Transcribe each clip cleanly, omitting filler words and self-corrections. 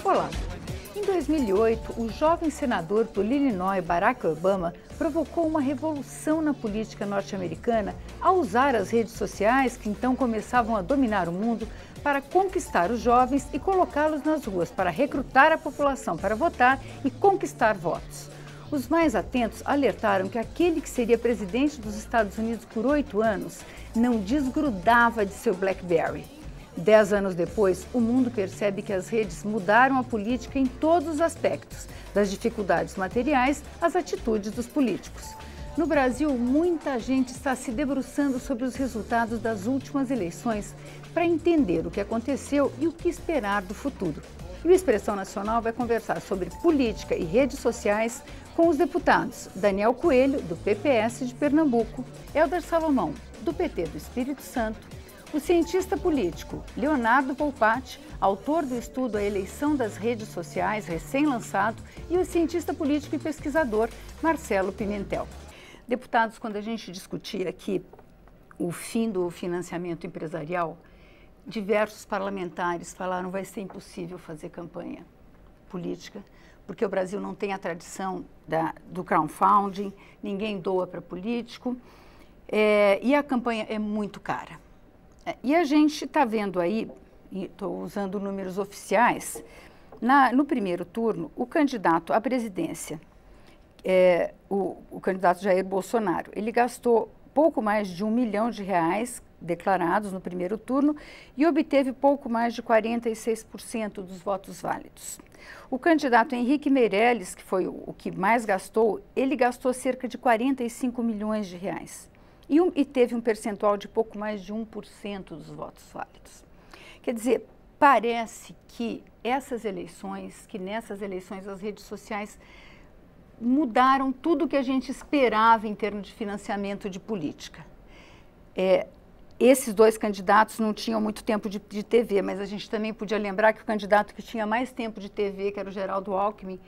Olá! Em 2008, o jovem senador do Illinois, Barack Obama, provocou uma revolução na política norte-americana ao usar as redes sociais, que então começavam a dominar o mundo, para conquistar os jovens e colocá-los nas ruas para recrutar a população para votar e conquistar votos. Os mais atentos alertaram que aquele que seria presidente dos Estados Unidos por 8 anos não desgrudava de seu BlackBerry. 10 anos depois, o mundo percebe que as redes mudaram a política em todos os aspectos, das dificuldades materiais às atitudes dos políticos. No Brasil, muita gente está se debruçando sobre os resultados das últimas eleições para entender o que aconteceu e o que esperar do futuro. E o Expressão Nacional vai conversar sobre política e redes sociais com os deputados Daniel Coelho, do PPS de Pernambuco, Helder Salomão, do PT do Espírito Santo, o cientista político Leonardo Volpatti, autor do estudo A Eleição das Redes Sociais, recém-lançado, e o cientista político e pesquisador Marcelo Pimentel. Deputados, quando a gente discutia aqui o fim do financiamento empresarial, diversos parlamentares falaram que vai ser impossível fazer campanha política, porque o Brasil não tem a tradição do crowdfunding, ninguém doa para político, e a campanha é muito cara. E a gente está vendo aí, estou usando números oficiais, no primeiro turno, o candidato à presidência, o candidato Jair Bolsonaro, ele gastou pouco mais de R$1 milhão declarados no primeiro turno e obteve pouco mais de 46% dos votos válidos. O candidato Henrique Meirelles, que foi o que mais gastou, ele gastou cerca de R$45 milhões. E teve um percentual de pouco mais de 1% dos votos válidos. Quer dizer, parece que nessas eleições as redes sociais mudaram tudo o que a gente esperava em termos de financiamento de política. Esses dois candidatos não tinham muito tempo de TV, mas a gente também podia lembrar que o candidato que tinha mais tempo de TV, que era o Geraldo Alckmin,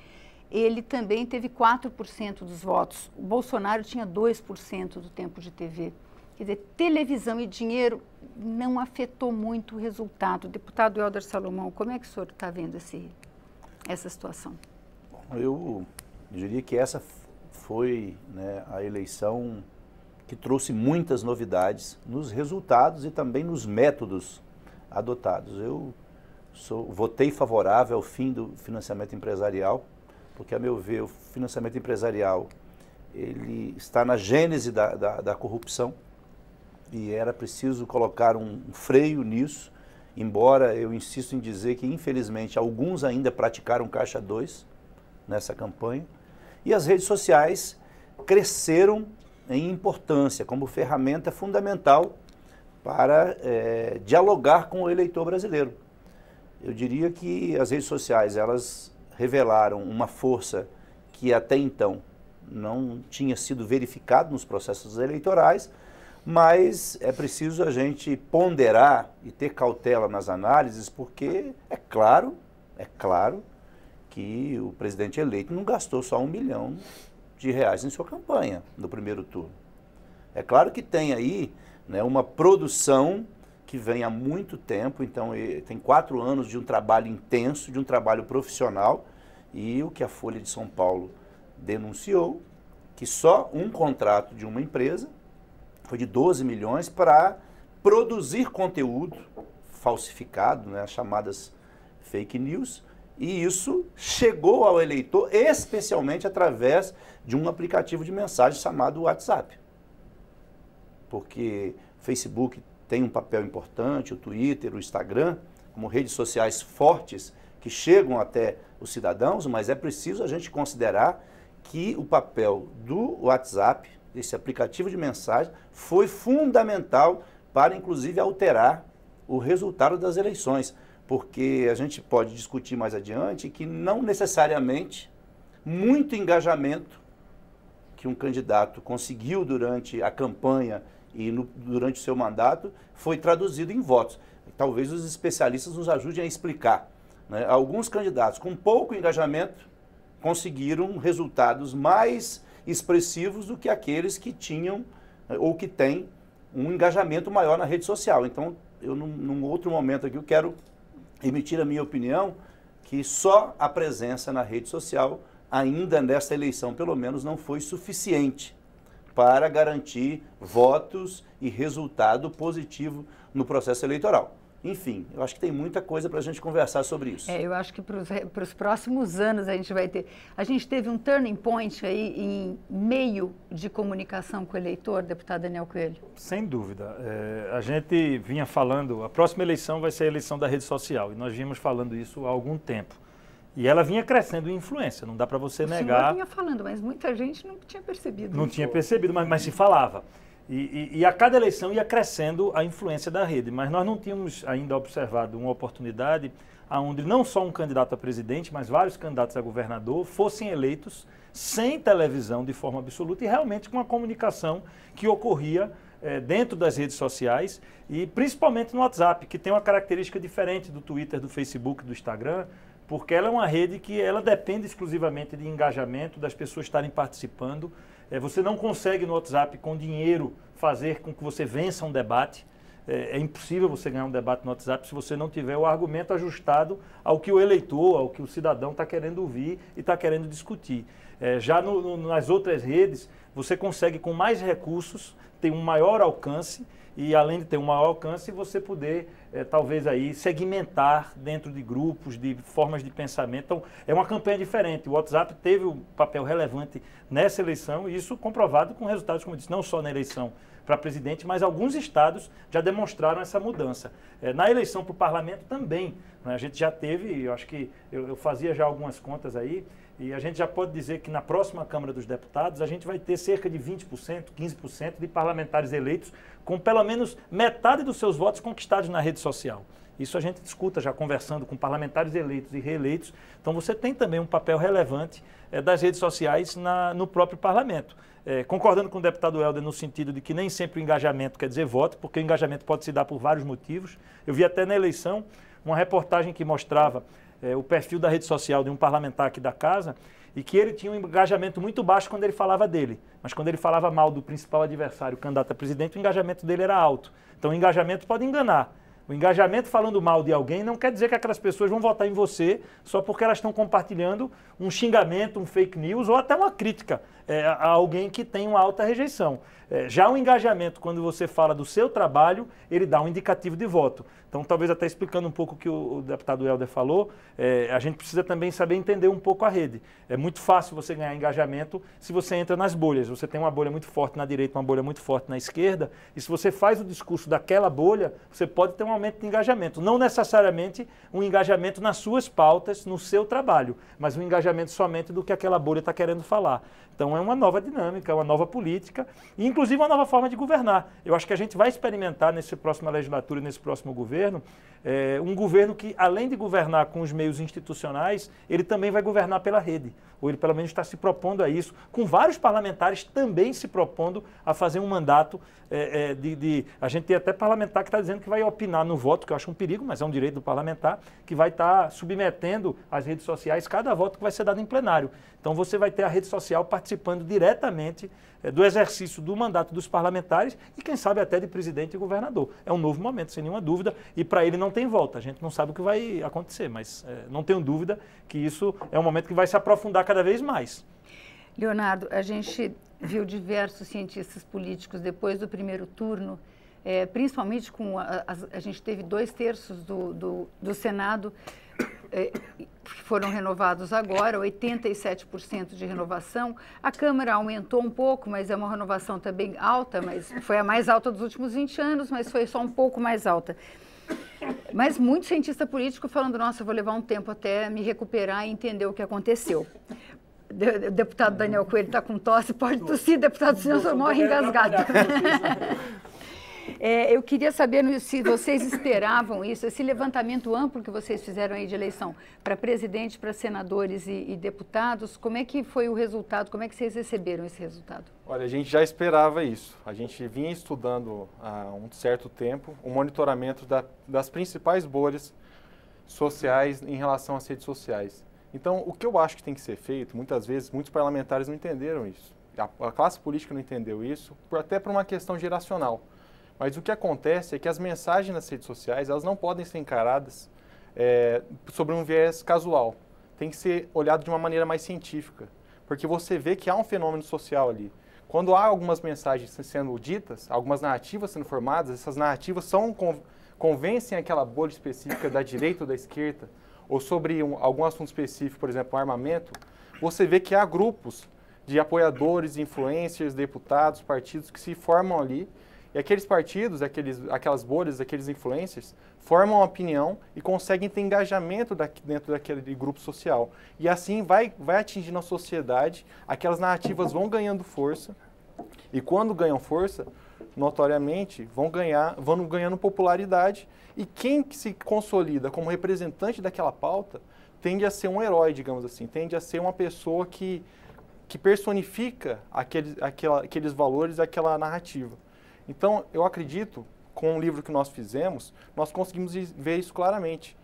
ele também teve 4% dos votos. O Bolsonaro tinha 2% do tempo de TV. Quer dizer, televisão e dinheiro não afetou muito o resultado. Deputado Helder Salomão, como é que o senhor está vendo essa situação? Bom, eu diria que essa foi, a eleição que trouxe muitas novidades nos resultados e também nos métodos adotados. Eu votei favorável ao fim do financiamento empresarial, porque, a meu ver, o financiamento empresarial ele está na gênese da corrupção e era preciso colocar um freio nisso, embora eu insisto em dizer que, infelizmente, alguns ainda praticaram caixa 2 nessa campanha. E as redes sociais cresceram em importância como ferramenta fundamental para dialogar com o eleitor brasileiro. Eu diria que as redes sociais, elas revelaram uma força que até então não tinha sido verificada nos processos eleitorais, mas é preciso a gente ponderar e ter cautela nas análises, porque é claro que o presidente eleito não gastou só R$1 milhão em sua campanha no primeiro turno. É claro que tem aí uma produção que vem há muito tempo, então tem 4 anos de um trabalho intenso, de um trabalho profissional, e o que a Folha de São Paulo denunciou, que só um contrato de uma empresa foi de 12 milhões para produzir conteúdo falsificado, as chamadas fake news, e isso chegou ao eleitor especialmente através de um aplicativo de mensagem chamado WhatsApp. Porque o Facebook tem um papel importante, o Twitter, o Instagram, como redes sociais fortes que chegam até os cidadãos, mas é preciso a gente considerar que o papel do WhatsApp, esse aplicativo de mensagem, foi fundamental para, inclusive, alterar o resultado das eleições, porque a gente pode discutir mais adiante que não necessariamente muito engajamento que um candidato conseguiu durante a campanha e durante o seu mandato foi traduzido em votos. Talvez os especialistas nos ajudem a explicar. Alguns candidatos com pouco engajamento conseguiram resultados mais expressivos do que aqueles que tinham ou que têm um engajamento maior na rede social. Então, eu num outro momento aqui eu quero emitir a minha opinião que só a presença na rede social, ainda nesta eleição, pelo menos, não foi suficiente para garantir votos e resultado positivo no processo eleitoral. Enfim, eu acho que tem muita coisa para a gente conversar sobre isso. Eu acho que para os próximos anos a gente vai ter... A gente teve um turning point aí em meio de comunicação com o eleitor, deputado Daniel Coelho? Sem dúvida. A gente vinha falando, a próxima eleição vai ser a eleição da rede social, e nós vínhamos falando isso há algum tempo. E ela vinha crescendo em influência, não dá para você negar... O senhor vinha falando, mas muita gente não tinha percebido. Não tinha percebido, mas se falava. E a cada eleição ia crescendo a influência da rede, mas nós não tínhamos ainda observado uma oportunidade onde não só um candidato a presidente, mas vários candidatos a governador fossem eleitos sem televisão de forma absoluta e realmente com uma comunicação que ocorria dentro das redes sociais e principalmente no WhatsApp, que tem uma característica diferente do Twitter, do Facebook, do Instagram, porque ela é uma rede que ela depende exclusivamente de engajamento, das pessoas estarem participando. Você não consegue no WhatsApp, com dinheiro, fazer com que você vença um debate. É impossível você ganhar um debate no WhatsApp se você não tiver o argumento ajustado ao que o eleitor, ao que o cidadão está querendo ouvir e está querendo discutir. Já nas outras redes, você consegue, com mais recursos, ter um maior alcance e, além de ter um maior alcance, você poder, talvez, aí segmentar dentro de grupos, de formas de pensamento. Então, é uma campanha diferente. O WhatsApp teve um papel relevante nessa eleição e isso comprovado com resultados, como eu disse, não só na eleição para presidente, mas alguns estados já demonstraram essa mudança. Na eleição para o parlamento também, né? A gente já teve, eu acho que eu fazia já algumas contas aí, e a gente já pode dizer que na próxima Câmara dos Deputados a gente vai ter cerca de 20%, 15% de parlamentares eleitos com pelo menos metade dos seus votos conquistados na rede social. Isso a gente discuta já conversando com parlamentares eleitos e reeleitos. Então você tem também um papel relevante das redes sociais no próprio parlamento. Concordando com o deputado Helder no sentido de que nem sempre o engajamento quer dizer voto, porque o engajamento pode se dar por vários motivos. Eu vi até na eleição uma reportagem que mostrava o perfil da rede social de um parlamentar aqui da casa e que ele tinha um engajamento muito baixo quando ele falava dele. Mas quando ele falava mal do principal adversário, o candidato a presidente, o engajamento dele era alto. Então o engajamento pode enganar. O engajamento falando mal de alguém não quer dizer que aquelas pessoas vão votar em você só porque elas estão compartilhando um xingamento, um fake news ou até uma crítica a alguém que tem uma alta rejeição. Já o engajamento, quando você fala do seu trabalho, ele dá um indicativo de voto. Então, talvez até explicando um pouco o que o deputado Helder falou, a gente precisa também saber entender um pouco a rede. É muito fácil você ganhar engajamento se você entra nas bolhas. Você tem uma bolha muito forte na direita, uma bolha muito forte na esquerda, e se você faz o discurso daquela bolha, você pode ter um aumento de engajamento. Não necessariamente um engajamento nas suas pautas, no seu trabalho, mas um engajamento somente do que aquela bolha está querendo falar. Então é uma nova dinâmica, uma nova política e inclusive uma nova forma de governar. Eu acho que a gente vai experimentar nessa próxima legislatura e nesse próximo governo, um governo que, além de governar com os meios institucionais, ele também vai governar pela rede. Ou ele pelo menos está se propondo a isso, com vários parlamentares também se propondo a fazer um mandato a gente tem até parlamentar que está dizendo que vai opinar no voto, que eu acho um perigo, mas é um direito do parlamentar, que vai estar submetendo às redes sociais cada voto que vai ser dado em plenário. Então você vai ter a rede social participando diretamente do exercício do mandato dos parlamentares e quem sabe até de presidente e governador. É um novo momento, sem nenhuma dúvida, e para ele não tem volta. A gente não sabe o que vai acontecer, mas não tenho dúvida que isso é um momento que vai se aprofundar cada vez mais. Leonardo, a gente viu diversos cientistas políticos depois do primeiro turno, principalmente com a gente teve 2/3 do Senado que foram renovados agora, 87% de renovação. A Câmara aumentou um pouco, mas é uma renovação também alta, mas foi a mais alta dos últimos 20 anos, mas foi só um pouco mais alta. Mas muito cientista político falando, nossa, eu vou levar um tempo até me recuperar e entender o que aconteceu. O deputado Daniel Coelho está com tosse, pode tossir, deputado, senão só morre engasgado. Eu queria saber se vocês esperavam isso, esse levantamento amplo que vocês fizeram aí de eleição para presidente, para senadores e deputados, como é que foi o resultado, como é que vocês receberam esse resultado? Olha, a gente já esperava isso, a gente vinha estudando há um certo tempo o monitoramento das principais bolhas sociais em relação às redes sociais. Então, o que eu acho que tem que ser feito, muitas vezes, muitos parlamentares não entenderam isso. A classe política não entendeu isso, até por uma questão geracional. Mas o que acontece é que as mensagens nas redes sociais, elas não podem ser encaradas sobre um viés casual. Tem que ser olhado de uma maneira mais científica, porque você vê que há um fenômeno social ali. Quando há algumas mensagens sendo ditas, algumas narrativas sendo formadas, essas narrativas convencem aquela bolha específica da direita ou da esquerda, ou sobre algum assunto específico, por exemplo, armamento, você vê que há grupos de apoiadores, influencers, deputados, partidos que se formam ali, e aqueles partidos, aquelas bolhas, aqueles influencers, formam uma opinião e conseguem ter engajamento dentro daquele grupo social. E assim vai atingindo a sociedade, aquelas narrativas vão ganhando força, e quando ganham força, notoriamente, vão ganhando popularidade, e quem se consolida como representante daquela pauta tende a ser um herói, digamos assim, tende a ser uma pessoa que personifica aqueles valores, aquela narrativa. Então, eu acredito, com o livro que nós fizemos, nós conseguimos ver isso claramente.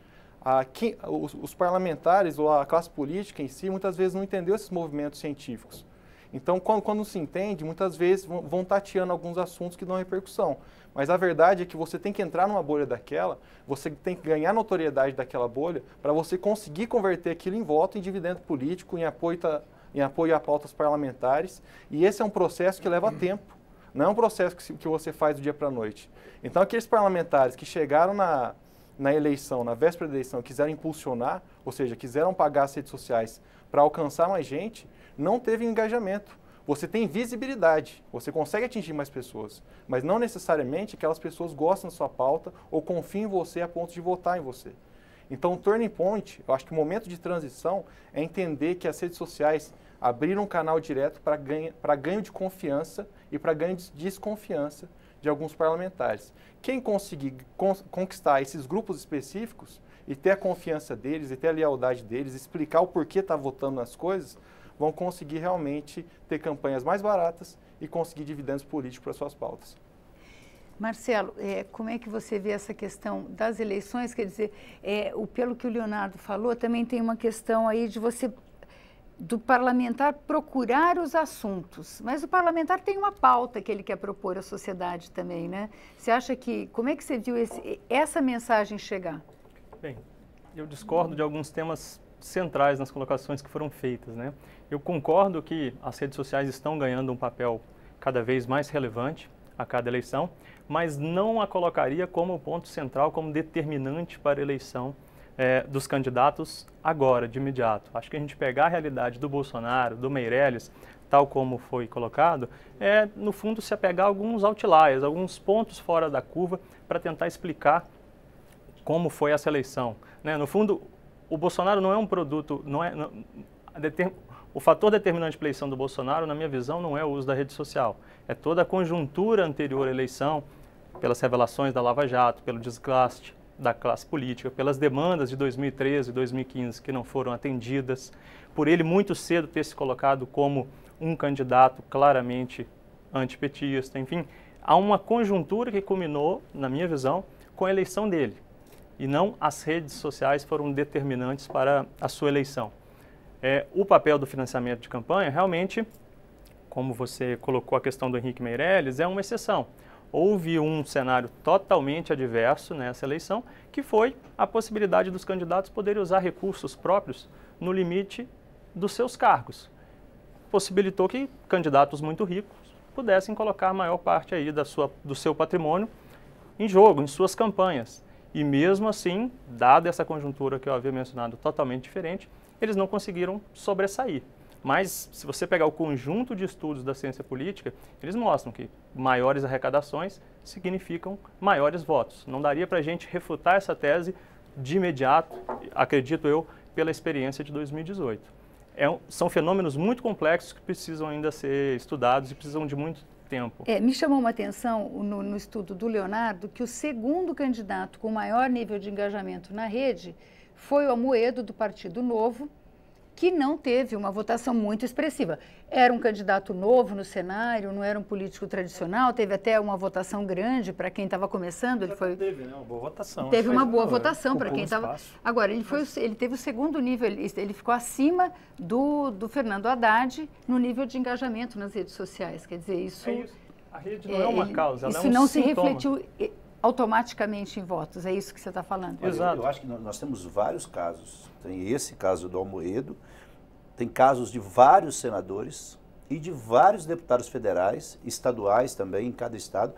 Os parlamentares ou a classe política em si, muitas vezes não entendeu esses movimentos científicos. Então, quando se entende, muitas vezes vão tateando alguns assuntos que dão repercussão. Mas a verdade é que você tem que entrar numa bolha daquela, você tem que ganhar notoriedade daquela bolha para você conseguir converter aquilo em voto, em dividendo político, em apoio a pautas parlamentares. E esse é um processo que leva tempo. Não é um processo que você faz do dia para a noite. Então, aqueles parlamentares que chegaram na eleição, na véspera da eleição, quiseram impulsionar, ou seja, quiseram pagar as redes sociais para alcançar mais gente, não teve engajamento. Você tem visibilidade, você consegue atingir mais pessoas, mas não necessariamente aquelas pessoas gostam da sua pauta ou confiam em você a ponto de votar em você. Então, o turning point, eu acho que o momento de transição é entender que as redes sociais abriram um canal direto para ganho de confiança e para ganho de desconfiança de alguns parlamentares. Quem conseguir conquistar esses grupos específicos e ter a confiança deles e ter a lealdade deles, explicar o porquê está votando nas coisas, vão conseguir realmente ter campanhas mais baratas e conseguir dividendos políticos para suas pautas. Marcelo, como é que você vê essa questão das eleições? Quer dizer, pelo que o Leonardo falou, também tem uma questão aí do parlamentar procurar os assuntos, mas o parlamentar tem uma pauta que ele quer propor à sociedade também, né? Você acha como é que você viu essa mensagem chegar? Bem, eu discordo de alguns temas centrais nas colocações que foram feitas, né? Eu concordo que as redes sociais estão ganhando um papel cada vez mais relevante a cada eleição, mas não a colocaria como ponto central, como determinante para a eleição dos candidatos agora, de imediato. Acho que a gente pegar a realidade do Bolsonaro, do Meirelles, tal como foi colocado, no fundo, se apegar a alguns outliers, alguns pontos fora da curva para tentar explicar como foi essa eleição, né? No fundo, o Bolsonaro não é um produto, o fator determinante para a eleição do Bolsonaro, na minha visão, não é o uso da rede social. É toda a conjuntura anterior à eleição, pelas revelações da Lava Jato, pelo desgaste da classe política, pelas demandas de 2013 e 2015 que não foram atendidas, por ele muito cedo ter se colocado como um candidato claramente antipetista, enfim, há uma conjuntura que culminou, na minha visão, com a eleição dele. E não as redes sociais foram determinantes para a sua eleição. O papel do financiamento de campanha, realmente, como você colocou a questão do Henrique Meirelles, é uma exceção. Houve um cenário totalmente adverso nessa eleição, que foi a possibilidade dos candidatos poderem usar recursos próprios no limite dos seus cargos. Possibilitou que candidatos muito ricos pudessem colocar a maior parte aí do seu patrimônio em jogo, em suas campanhas. E mesmo assim, dada essa conjuntura que eu havia mencionado totalmente diferente, eles não conseguiram sobressair. Mas, se você pegar o conjunto de estudos da ciência política, eles mostram que maiores arrecadações significam maiores votos. Não daria para a gente refutar essa tese de imediato, acredito eu, pela experiência de 2018. São fenômenos muito complexos que precisam ainda ser estudados e precisam de muito tempo. Me chamou uma atenção no estudo do Leonardo que o segundo candidato com maior nível de engajamento na rede foi o Amoedo, do Partido Novo, que não teve uma votação muito expressiva. Era um candidato novo no cenário, não era um político tradicional, teve até uma votação grande para quem estava começando. Teve, né? Uma boa votação. Teve uma boa votação para quem estava... Espaço. Agora, ele teve o segundo nível, ele ficou acima do Fernando Haddad no nível de engajamento nas redes sociais. Quer dizer, isso... A rede não é uma causa, ela é um isso não sintoma. se refletiu... automaticamente em votos, é isso que você está falando? Exato. Eu acho que nós temos vários casos. Tem esse caso do Almoedo, tem casos de vários senadores e de vários deputados federais, estaduais também, em cada estado,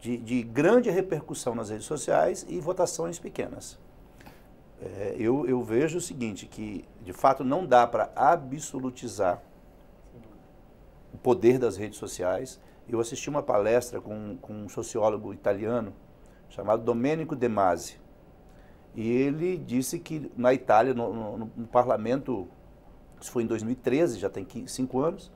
de grande repercussão nas redes sociais e votações pequenas. Eu vejo o seguinte, que de fato não dá para absolutizar o poder das redes sociais. Eu assisti uma palestra com um sociólogo italiano chamado Domenico De Masi. E ele disse que na Itália, no parlamento, isso foi em 2013, já tem 5 anos,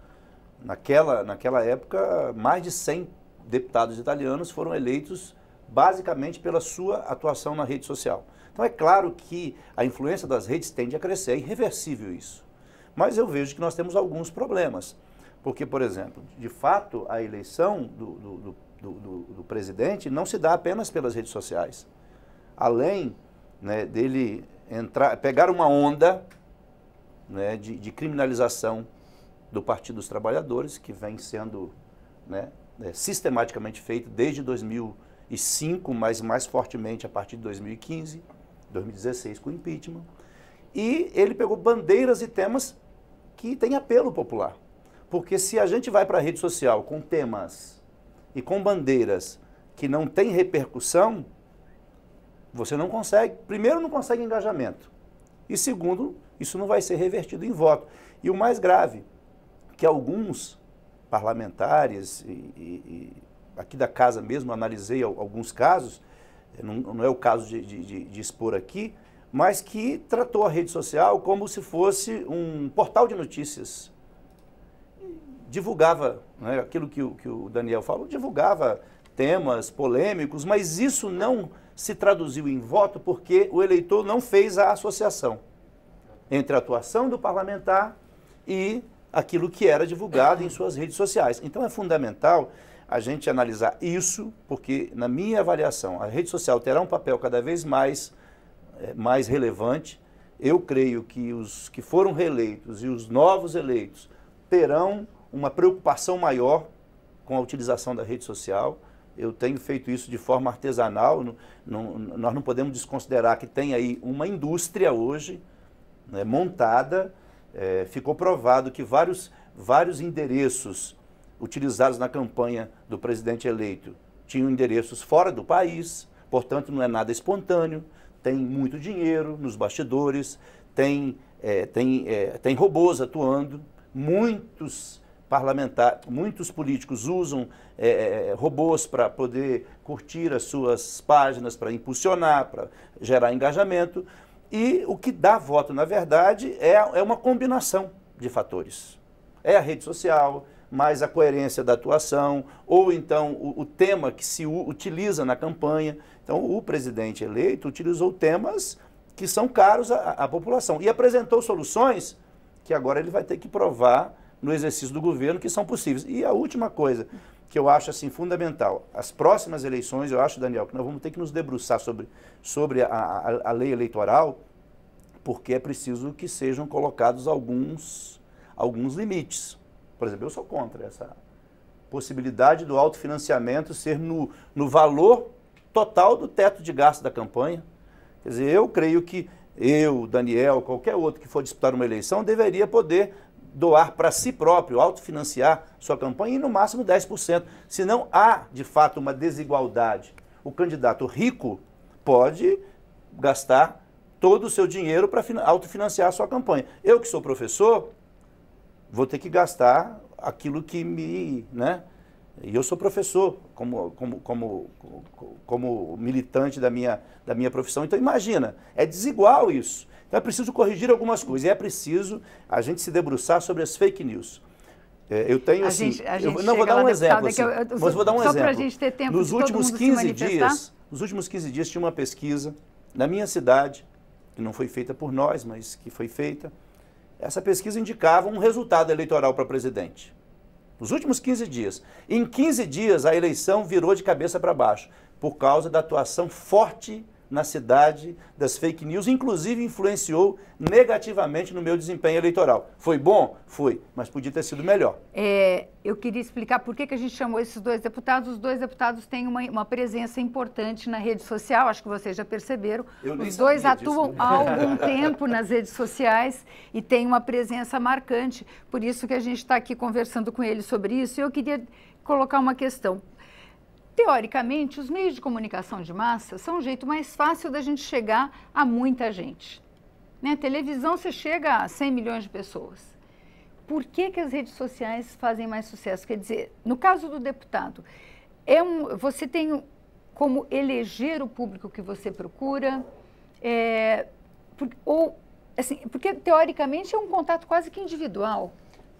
naquela época, mais de 100 deputados italianos foram eleitos basicamente pela sua atuação na rede social. Então é claro que a influência das redes tende a crescer, é irreversível isso. Mas eu vejo que nós temos alguns problemas. Porque, por exemplo, de fato, a eleição do presidente não se dá apenas pelas redes sociais. Além, né, dele pegar uma onda, né, de criminalização do Partido dos Trabalhadores, que vem sendo, né, sistematicamente feito desde 2005, mas mais fortemente a partir de 2015, 2016 com o impeachment. E ele pegou bandeiras e temas que têm apelo popular. Porque se a gente vai para a rede social com temas e com bandeiras que não têm repercussão, você não consegue, primeiro não consegue engajamento, e segundo, isso não vai ser revertido em voto. E o mais grave, que alguns parlamentares, e aqui da casa mesmo, analisei alguns casos, não é o caso de expor aqui, mas que tratou a rede social como se fosse um portal de notícias. Divulgava, né, aquilo que o Daniel falou, divulgava temas polêmicos, mas isso não se traduziu em voto porque o eleitor não fez a associação entre a atuação do parlamentar e aquilo que era divulgado em suas redes sociais. Então é fundamental a gente analisar isso, porque na minha avaliação a rede social terá um papel cada vez mais relevante. Eu creio que os que foram reeleitos e os novos eleitos terão uma preocupação maior com a utilização da rede social. Eu tenho feito isso de forma artesanal, nós não podemos desconsiderar que tem aí uma indústria hoje, né, montada. Ficou provado que vários endereços utilizados na campanha do presidente eleito tinham endereços fora do país, portanto não é nada espontâneo, tem muito dinheiro nos bastidores, tem robôs atuando, muitos políticos usam robôs para poder curtir as suas páginas, para impulsionar, para gerar engajamento. E o que dá voto, na verdade, é uma combinação de fatores. É a rede social, mais a coerência da atuação, ou então o tema que se utiliza na campanha. Então, o presidente eleito utilizou temas que são caros à população e apresentou soluções que agora ele vai ter que provar no exercício do governo que são possíveis. E a última coisa que eu acho assim fundamental, as próximas eleições, eu acho, Daniel, que nós vamos ter que nos debruçar sobre a lei eleitoral, porque é preciso que sejam colocados alguns limites. Por exemplo, eu sou contra essa possibilidade do autofinanciamento ser no valor total do teto de gasto da campanha. Quer dizer, eu creio que eu, Daniel, qualquer outro que for disputar uma eleição, deveria poder doar para si próprio, autofinanciar sua campanha em no máximo 10%. Senão há, de fato, uma desigualdade. O candidato rico pode gastar todo o seu dinheiro para autofinanciar a sua campanha. Eu, que sou professor, vou ter que gastar aquilo que me... né? E eu sou professor, como militante da minha profissão. Então, imagina, é desigual isso. Então, é preciso corrigir algumas coisas. E é preciso a gente se debruçar sobre as fake news. Eu tenho, assim... vou dar um exemplo. Mas vou dar um exemplo. Só para a gente ter tempo nos últimos 15 dias, tinha uma pesquisa na minha cidade, que não foi feita por nós, mas que foi feita. Essa pesquisa indicava um resultado eleitoral para presidente. Nos últimos 15 dias. Em 15 dias, a eleição virou de cabeça para baixo, por causa da atuação forte na cidade das fake news, inclusive influenciou negativamente no meu desempenho eleitoral. Foi bom? Foi, mas podia ter sido melhor. Eu queria explicar por que a gente chamou esses dois deputados. Os dois deputados têm uma presença importante na rede social, acho que vocês já perceberam. Os dois atuam há algum tempo nas redes sociais e têm uma presença marcante, por isso que a gente está aqui conversando com eles sobre isso. E eu queria colocar uma questão. Teoricamente, os meios de comunicação de massa são um jeito mais fácil da gente chegar a muita gente. Né? A televisão, você chega a 100 milhões de pessoas. Por que as redes sociais fazem mais sucesso? Quer dizer, no caso do deputado, você tem como eleger o público que você procura, porque teoricamente é um contato quase que individual.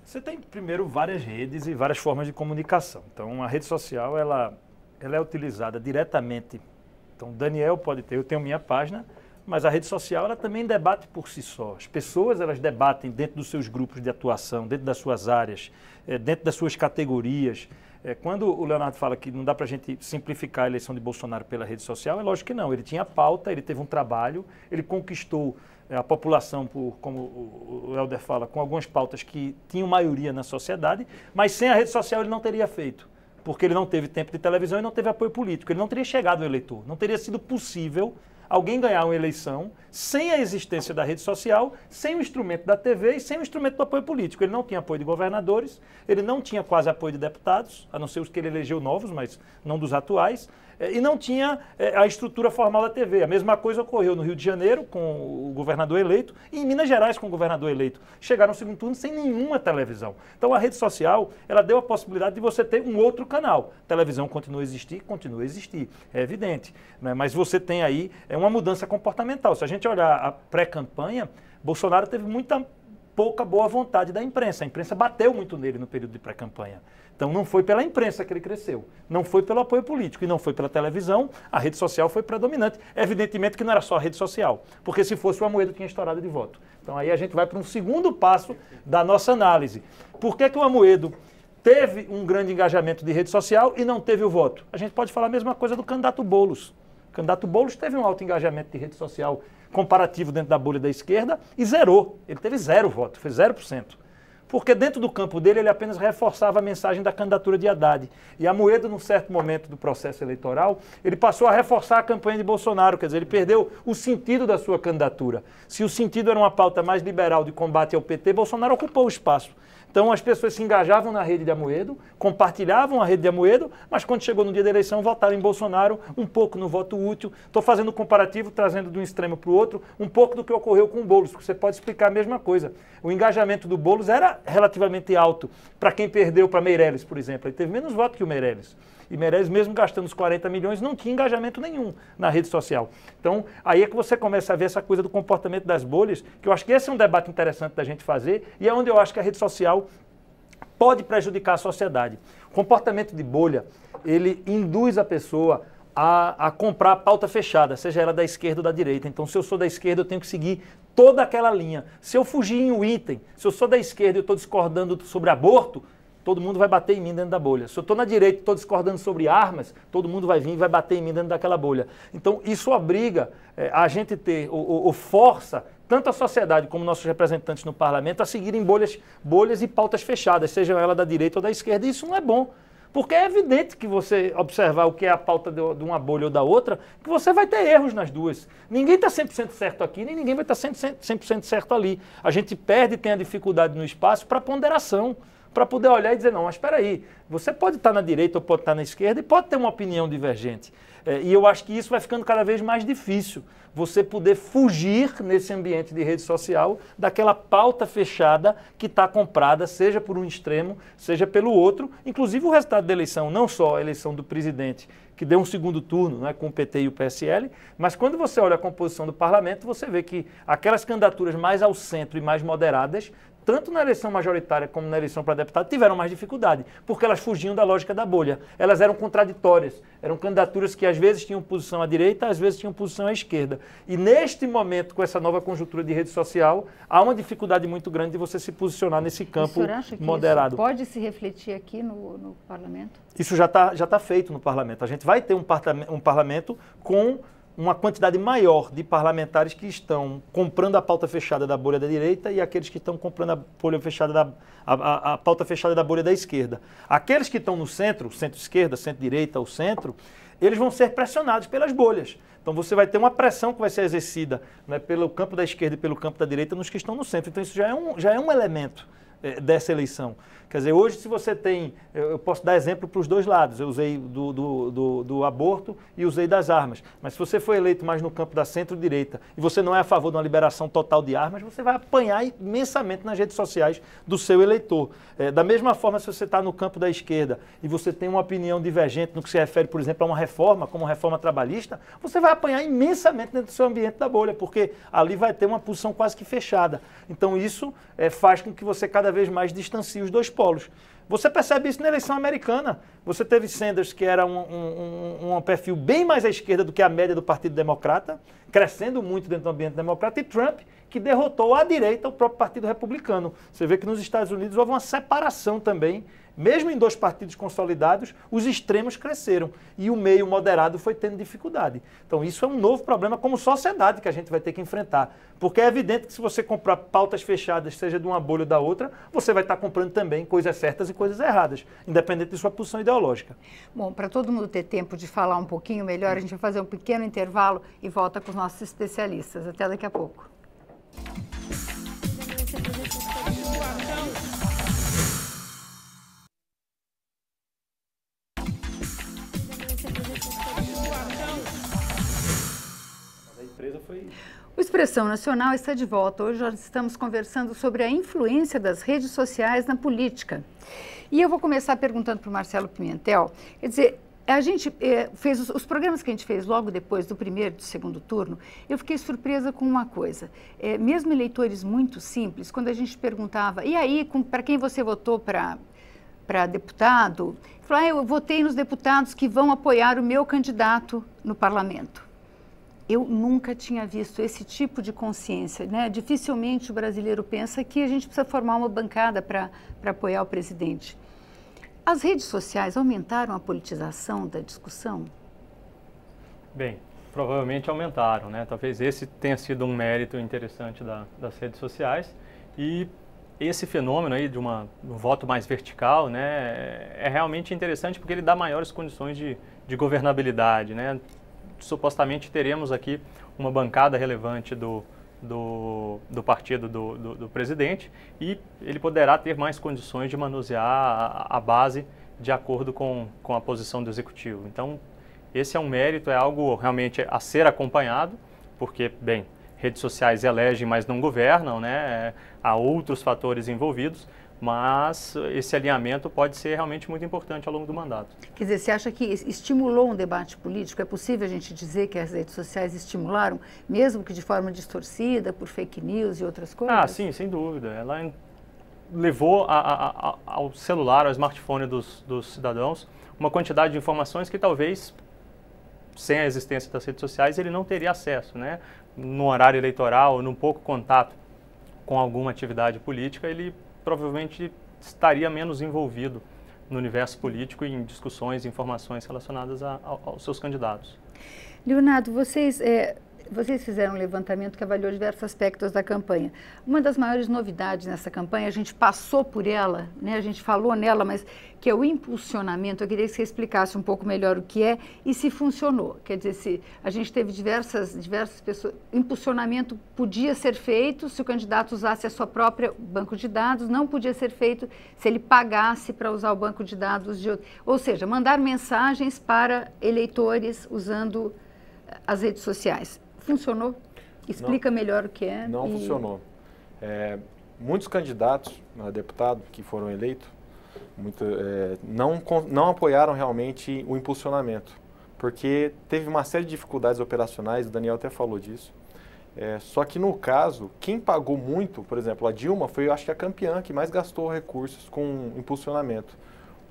Você tem, primeiro, várias redes e várias formas de comunicação. Então, a rede social, ela é utilizada diretamente. Então, Daniel pode ter, eu tenho minha página, mas a rede social, ela também debate por si só. As pessoas, elas debatem dentro dos seus grupos de atuação, dentro das suas áreas, dentro das suas categorias. Quando o Leonardo fala que não dá para a gente simplificar a eleição de Bolsonaro pela rede social, é lógico que não. Ele tinha pauta, ele teve um trabalho, ele conquistou a população, como o Helder fala, com algumas pautas que tinham maioria na sociedade, mas sem a rede social ele não teria feito, porque ele não teve tempo de televisão e não teve apoio político. Ele não teria chegado ao eleitor, não teria sido possível alguém ganhar uma eleição sem a existência da rede social, sem o instrumento da TV e sem o instrumento do apoio político. Ele não tinha apoio de governadores, ele não tinha quase apoio de deputados, a não ser os que ele elegeu novos, mas não dos atuais, e não tinha a estrutura formal da TV. A mesma coisa ocorreu no Rio de Janeiro com o governador eleito e em Minas Gerais com o governador eleito. Chegaram no segundo turno sem nenhuma televisão. Então a rede social, ela deu a possibilidade de você ter um outro canal. A televisão continua a existir, é evidente, né? Mas você tem aí uma mudança comportamental. Se a gente olhar a pré-campanha, Bolsonaro teve pouca boa vontade da imprensa. A imprensa bateu muito nele no período de pré-campanha. Então não foi pela imprensa que ele cresceu, não foi pelo apoio político e não foi pela televisão, a rede social foi predominante. Evidentemente que não era só a rede social, porque se fosse o Amoedo tinha estourado de voto. Então aí a gente vai para um segundo passo da nossa análise. Por que o Amoedo teve um grande engajamento de rede social e não teve o voto? A gente pode falar a mesma coisa do candidato Boulos. O candidato Boulos teve um alto engajamento de rede social comparativo dentro da bolha da esquerda e zerou. Ele teve 0 voto, foi 0%. Porque dentro do campo dele ele apenas reforçava a mensagem da candidatura de Haddad. E Amoedo, num certo momento do processo eleitoral, ele passou a reforçar a campanha de Bolsonaro, quer dizer, ele perdeu o sentido da sua candidatura. Se o sentido era uma pauta mais liberal de combate ao PT, Bolsonaro ocupou o espaço. Então as pessoas se engajavam na rede de Amoedo, compartilhavam a rede de Amoedo, mas quando chegou no dia da eleição votaram em Bolsonaro, um pouco no voto útil. Estou fazendo um comparativo, trazendo de um extremo para o outro, um pouco do que ocorreu com o Boulos, porque você pode explicar a mesma coisa. O engajamento do Boulos era relativamente alto para quem perdeu para Meirelles, por exemplo. Ele teve menos voto que o Meirelles. E Meirelles, mesmo gastando os 40 milhões, não tinha engajamento nenhum na rede social. Então, aí é que você começa a ver essa coisa do comportamento das bolhas, que eu acho que esse é um debate interessante da gente fazer, e é onde eu acho que a rede social pode prejudicar a sociedade. O comportamento de bolha, ele induz a pessoa a comprar pauta fechada, seja ela da esquerda ou da direita. Então, se eu sou da esquerda, eu tenho que seguir toda aquela linha. Se eu fugir em um item, se eu sou da esquerda e eu estou discordando sobre aborto, todo mundo vai bater em mim dentro da bolha. Se eu estou na direita e estou discordando sobre armas, todo mundo vai vir e vai bater em mim dentro daquela bolha. Então, isso obriga a gente ter, ou força, tanto a sociedade como nossos representantes no parlamento, a seguirem bolhas e pautas fechadas, seja ela da direita ou da esquerda. E isso não é bom. Porque é evidente que você observar o que é a pauta de uma bolha ou da outra, que você vai ter erros nas duas. Ninguém está 100% certo aqui, nem ninguém vai estar 100% certo ali. A gente perde e tem a dificuldade no espaço para ponderação, para poder olhar e dizer, não, mas espera aí, você pode estar na direita ou pode estar na esquerda e pode ter uma opinião divergente. E eu acho que isso vai ficando cada vez mais difícil, você poder fugir nesse ambiente de rede social daquela pauta fechada que está comprada, seja por um extremo, seja pelo outro. Inclusive o resultado da eleição, não só a eleição do presidente, que deu um segundo turno, né, com o PT e o PSL, mas quando você olha a composição do parlamento, você vê que aquelas candidaturas mais ao centro e mais moderadas, tanto na eleição majoritária como na eleição para deputado, tiveram mais dificuldade, porque elas fugiam da lógica da bolha. Elas eram contraditórias, eram candidaturas que às vezes tinham posição à direita, às vezes tinham posição à esquerda. E neste momento, com essa nova conjuntura de rede social, há uma dificuldade muito grande de você se posicionar nesse campo moderado. Isso pode se refletir aqui no parlamento? Isso já tá feito no parlamento. A gente vai ter um parlamento com uma quantidade maior de parlamentares que estão comprando a pauta fechada da bolha da direita e aqueles que estão comprando a pauta fechada da bolha da esquerda. Aqueles que estão no centro, centro-esquerda, centro-direita ou centro, eles vão ser pressionados pelas bolhas. Então você vai ter uma pressão que vai ser exercida, né, pelo campo da esquerda e pelo campo da direita nos que estão no centro. Então isso já é um elemento dessa eleição. Quer dizer, hoje se você tem, eu posso dar exemplo para os dois lados, eu usei do aborto e usei das armas, mas se você for eleito mais no campo da centro-direita e você não é a favor de uma liberação total de armas, você vai apanhar imensamente nas redes sociais do seu eleitor. Da mesma forma, se você está no campo da esquerda e você tem uma opinião divergente no que se refere, por exemplo, a uma reforma, como a reforma trabalhista, você vai apanhar imensamente dentro do seu ambiente da bolha, porque ali vai ter uma posição quase que fechada. Então isso faz com que você cada vez mais distancie os dois polos. Você percebe isso na eleição americana. Você teve Sanders, que era um perfil bem mais à esquerda do que a média do Partido Democrata, crescendo muito dentro do ambiente democrata, e Trump, que derrotou à direita o próprio Partido Republicano. Você vê que nos Estados Unidos houve uma separação também. Mesmo em dois partidos consolidados, os extremos cresceram e o meio moderado foi tendo dificuldade. Então isso é um novo problema como sociedade que a gente vai ter que enfrentar. Porque é evidente que se você comprar pautas fechadas, seja de uma bolha ou da outra, você vai estar comprando também coisas certas e coisas erradas, independente de sua posição ideológica. Bom, para todo mundo ter tempo de falar um pouquinho melhor, a gente vai fazer um pequeno intervalo e volta com os nossos especialistas. Até daqui a pouco. O Expressão Nacional está de volta. Hoje nós estamos conversando sobre a influência das redes sociais na política. E eu vou começar perguntando para o Marcelo Pimentel. Quer dizer, a gente fez os programas que a gente fez logo depois do primeiro e do segundo turno, eu fiquei surpresa com uma coisa. Mesmo eleitores muito simples, quando a gente perguntava, e aí, para quem você votou para deputado? Falou, eu votei nos deputados que vão apoiar o meu candidato no parlamento. Eu nunca tinha visto esse tipo de consciência, né? Dificilmente o brasileiro pensa que a gente precisa formar uma bancada para apoiar o presidente. As redes sociais aumentaram a politização da discussão? Bem, provavelmente aumentaram, né? Talvez esse tenha sido um mérito interessante das redes sociais. E esse fenômeno aí de um voto mais vertical, né, é realmente interessante porque ele dá maiores condições de governabilidade, né? Supostamente teremos aqui uma bancada relevante do partido do presidente e ele poderá ter mais condições de manusear a base de acordo com a posição do executivo. Então, esse é um mérito, é algo realmente a ser acompanhado, porque, bem, redes sociais elegem, mas não governam, né? Há outros fatores envolvidos, mas esse alinhamento pode ser realmente muito importante ao longo do mandato. Quer dizer, você acha que estimulou um debate político? É possível a gente dizer que as redes sociais estimularam, mesmo que de forma distorcida, por fake news e outras coisas? Ah, sim, sem dúvida. Ela levou ao celular, ao smartphone dos cidadãos, uma quantidade de informações que talvez, sem a existência das redes sociais, ele não teria acesso, né? No horário eleitoral, num pouco contato com alguma atividade política, ele provavelmente estaria menos envolvido no universo político e em discussões e informações relacionadas aos seus candidatos. Leonardo, vocês fizeram um levantamento que avaliou diversos aspectos da campanha. Uma das maiores novidades nessa campanha, a gente passou por ela, né? A gente falou nela, mas que é o impulsionamento. Eu queria que você explicasse um pouco melhor o que é e se funcionou. Quer dizer, se a gente teve diversas pessoas, impulsionamento podia ser feito se o candidato usasse a sua própria banco de dados, não podia ser feito se ele pagasse para usar o banco de dados de outro. Ou seja, mandar mensagens para eleitores usando as redes sociais. Funcionou? Explica melhor o que é. Não funcionou. Muitos candidatos a deputado que foram eleitos não apoiaram realmente o impulsionamento, porque teve uma série de dificuldades operacionais, o Daniel até falou disso. Só que no caso, quem pagou muito, por exemplo, a Dilma foi, eu acho que a campeã que mais gastou recursos com impulsionamento.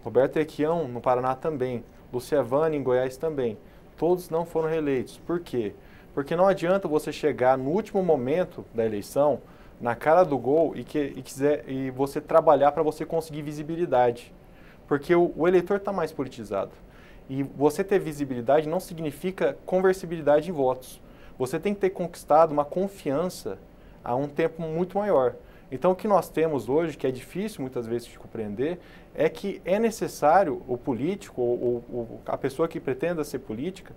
Roberto Requião, no Paraná também. Lúcia Vane, em Goiás também. Todos não foram reeleitos. Por quê? Porque não adianta você chegar no último momento da eleição, na cara do gol, e você trabalhar para você conseguir visibilidade. Porque o eleitor está mais politizado. E você ter visibilidade não significa conversibilidade em votos. Você tem que ter conquistado uma confiança há um tempo muito maior. Então, o que nós temos hoje, que é difícil muitas vezes de compreender, é que é necessário o político, ou a pessoa que pretenda ser política,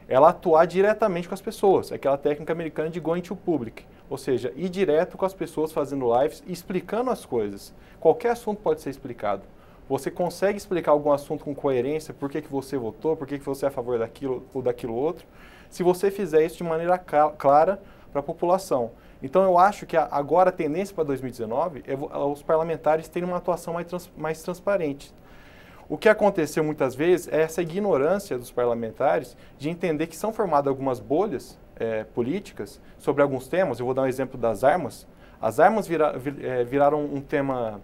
ela atuar diretamente com as pessoas. Aquela técnica americana de going to public. Ou seja, ir direto com as pessoas fazendo lives e explicando as coisas. Qualquer assunto pode ser explicado. Você consegue explicar algum assunto com coerência, por que você votou, por que você é a favor daquilo ou daquilo outro, se você fizer isso de maneira clara para a população. Então, eu acho que agora a tendência para 2019 é os parlamentares terem uma atuação mais transparente. O que aconteceu muitas vezes é essa ignorância dos parlamentares de entender que são formadas algumas bolhas políticas sobre alguns temas. Eu vou dar um exemplo das armas. As armas viraram um tema,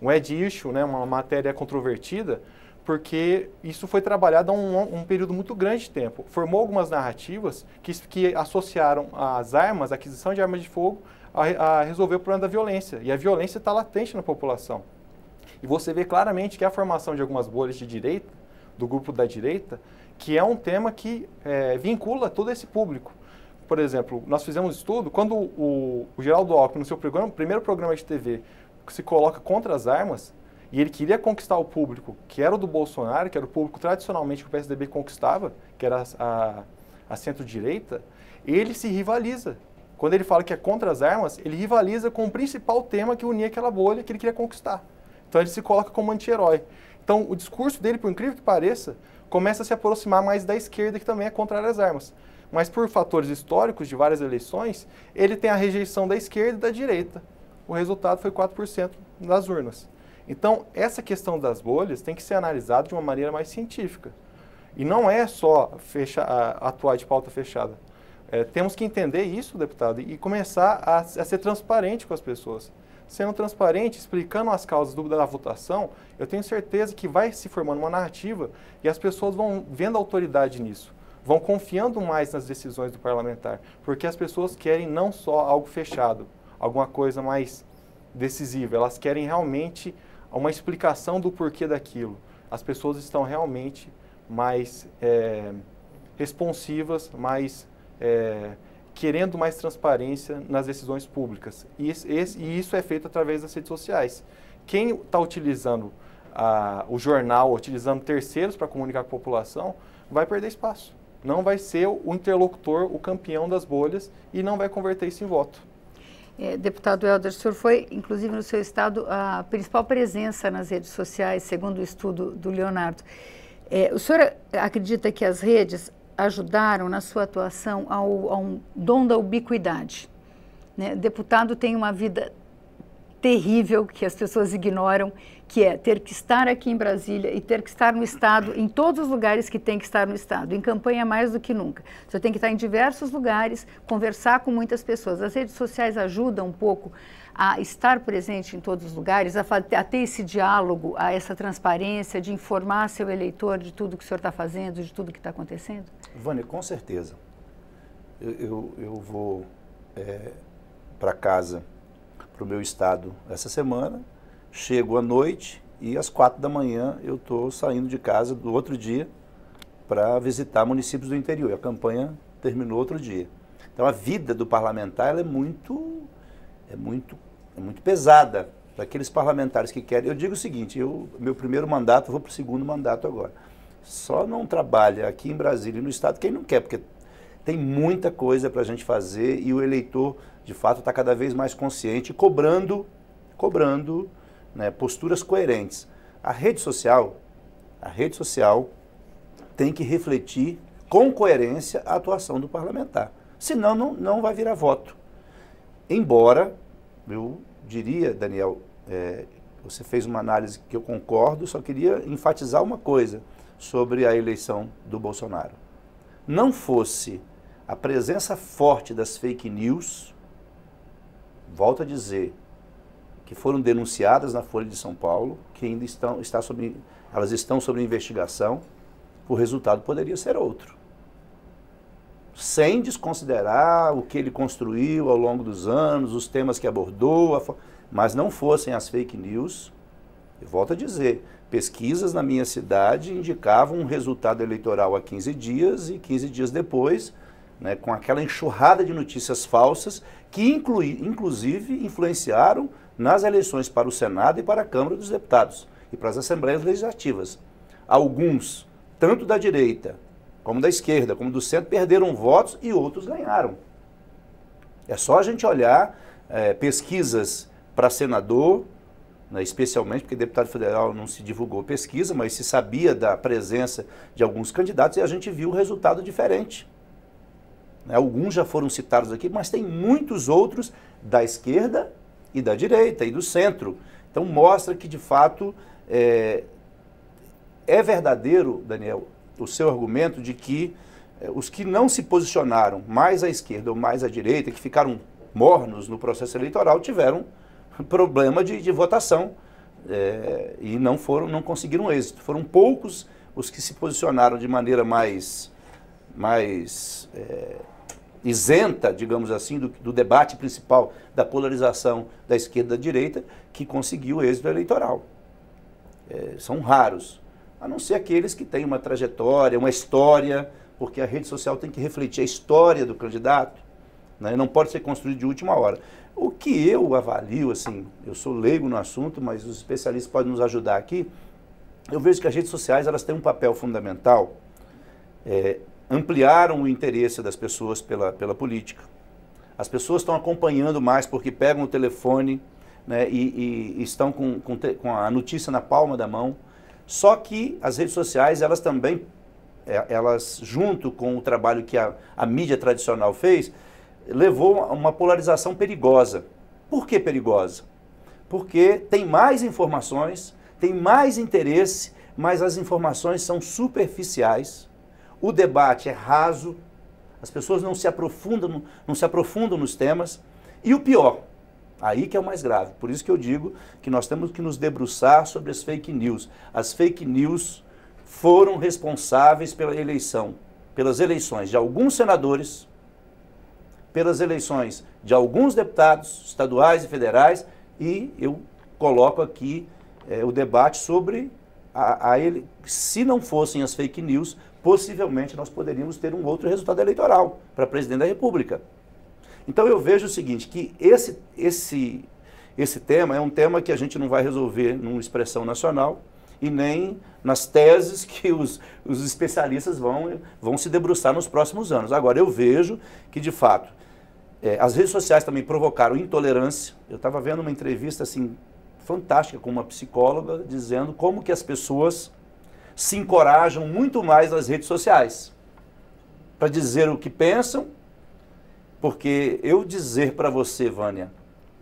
um ed issue, né, uma matéria controvertida, porque isso foi trabalhado há um período muito grande de tempo. Formou algumas narrativas que associaram as armas, a aquisição de armas de fogo, a resolver o problema da violência. E a violência está latente na população. E você vê claramente que a formação de algumas bolhas de direita, do grupo da direita, que é um tema que vincula todo esse público. Por exemplo, nós fizemos um estudo, quando o Geraldo Alckmin, no seu primeiro programa de TV, se coloca contra as armas, e ele queria conquistar o público, que era o do Bolsonaro, que era o público tradicionalmente que o PSDB conquistava, que era a centro-direita, ele se rivaliza. Quando ele fala que é contra as armas, ele rivaliza com o principal tema que unia aquela bolha que ele queria conquistar. Então ele se coloca como anti-herói. Então o discurso dele, por incrível que pareça, começa a se aproximar mais da esquerda, que também é contrária às armas. Mas por fatores históricos de várias eleições, ele tem a rejeição da esquerda e da direita. O resultado foi 4% nas urnas. Então, essa questão das bolhas tem que ser analisada de uma maneira mais científica. E não é só atuar de pauta fechada. Temos que entender isso, deputado, e começar a ser transparente com as pessoas. Sendo transparente, explicando as causas da votação, eu tenho certeza que vai se formando uma narrativa e as pessoas vão vendo autoridade nisso. Vão confiando mais nas decisões do parlamentar. Porque as pessoas querem não só algo fechado, alguma coisa mais decisiva. Elas querem realmente uma explicação do porquê daquilo. As pessoas estão realmente mais responsivas, mais querendo mais transparência nas decisões públicas. E isso é feito através das redes sociais. Quem está utilizando o jornal, utilizando terceiros para comunicar com a população, vai perder espaço. Não vai ser o interlocutor, o campeão das bolhas, e não vai converter isso em voto. Deputado Helder, o senhor foi, inclusive no seu estado, a principal presença nas redes sociais, segundo o estudo do Leonardo. O senhor acredita que as redes ajudaram na sua atuação ao dom da ubiquidade? Né? O deputado tem uma vida terrível que as pessoas ignoram, que é ter que estar aqui em Brasília e ter que estar no Estado, em todos os lugares que tem que estar no Estado, em campanha mais do que nunca. Você tem que estar em diversos lugares, conversar com muitas pessoas. As redes sociais ajudam um pouco a estar presente em todos os lugares, a ter esse diálogo, a essa transparência, de informar seu eleitor de tudo que o senhor está fazendo, de tudo que está acontecendo? Vânia, com certeza. Eu vou para casa, para o meu estado essa semana, chego à noite e às 4 da manhã eu estou saindo de casa do outro dia para visitar municípios do interior. E a campanha terminou outro dia. Então a vida do parlamentar ela é muito pesada para aqueles parlamentares que querem. Eu digo o seguinte, meu primeiro mandato, vou para o segundo mandato agora. Só não trabalha aqui em Brasília e no estado quem não quer, porque tem muita coisa para a gente fazer e o eleitor, de fato, está cada vez mais consciente, cobrando né, posturas coerentes. A rede social tem que refletir com coerência a atuação do parlamentar. Senão, não vai virar voto. Embora, eu diria, Daniel, você fez uma análise que eu concordo, só queria enfatizar uma coisa sobre a eleição do Bolsonaro. Não fosse a presença forte das fake news, volto a dizer, que foram denunciadas na Folha de São Paulo, que ainda elas estão sob investigação, o resultado poderia ser outro. Sem desconsiderar o que ele construiu ao longo dos anos, os temas que abordou, mas não fossem as fake news, Eu volto a dizer, pesquisas na minha cidade indicavam um resultado eleitoral há 15 dias e 15 dias depois, né, com aquela enxurrada de notícias falsas que inclusive influenciaram nas eleições para o Senado e para a Câmara dos Deputados e para as Assembleias Legislativas. Alguns, tanto da direita, como da esquerda, como do centro, perderam votos e outros ganharam. É só a gente olhar pesquisas para senador, né, especialmente porque deputado federal não se divulgou pesquisa, mas se sabia da presença de alguns candidatos e a gente viu o resultado diferente. Alguns já foram citados aqui, mas tem muitos outros da esquerda e da direita e do centro. Então mostra que, de fato, é verdadeiro, Daniel, o seu argumento de que os que não se posicionaram mais à esquerda ou mais à direita, que ficaram mornos no processo eleitoral, tiveram problema de votação e não conseguiram êxito. Foram poucos os que se posicionaram de maneira mais isenta, digamos assim, do debate principal da polarização da esquerda e da direita, que conseguiu êxito eleitoral. São raros, a não ser aqueles que têm uma trajetória, uma história, porque a rede social tem que refletir a história do candidato, né? Não pode ser construído de última hora. O que eu avalio, assim, eu sou leigo no assunto, mas os especialistas podem nos ajudar aqui, eu vejo que as redes sociais elas têm um papel fundamental, ampliaram o interesse das pessoas pela política. As pessoas estão acompanhando mais porque pegam o telefone, né, e estão com a notícia na palma da mão. Só que as redes sociais, elas também, junto com o trabalho que a mídia tradicional fez, levou a uma polarização perigosa. Por que perigosa? Porque tem mais informações, tem mais interesse, mas as informações são superficiais. O debate é raso, as pessoas não se aprofundam nos temas. E o pior, aí que é o mais grave. Por isso que eu digo que nós temos que nos debruçar sobre as fake news. As fake news foram responsáveis pelas eleições de alguns senadores, pelas eleições de alguns deputados estaduais e federais, e eu coloco aqui o debate sobre se não fossem as fake news, possivelmente nós poderíamos ter um outro resultado eleitoral para presidente da República. Então eu vejo o seguinte, que esse tema é um tema que a gente não vai resolver numa expressão nacional e nem nas teses que os especialistas vão se debruçar nos próximos anos. Agora, eu vejo que, de fato, as redes sociais também provocaram intolerância. Eu estava vendo uma entrevista assim, fantástica com uma psicóloga dizendo como que as pessoas se encorajam muito mais nas redes sociais para dizer o que pensam, porque eu dizer para você, Vânia,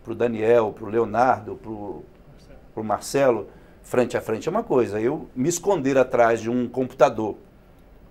para o Daniel, para o Leonardo, para o Marcelo, frente a frente é uma coisa, eu me esconder atrás de um computador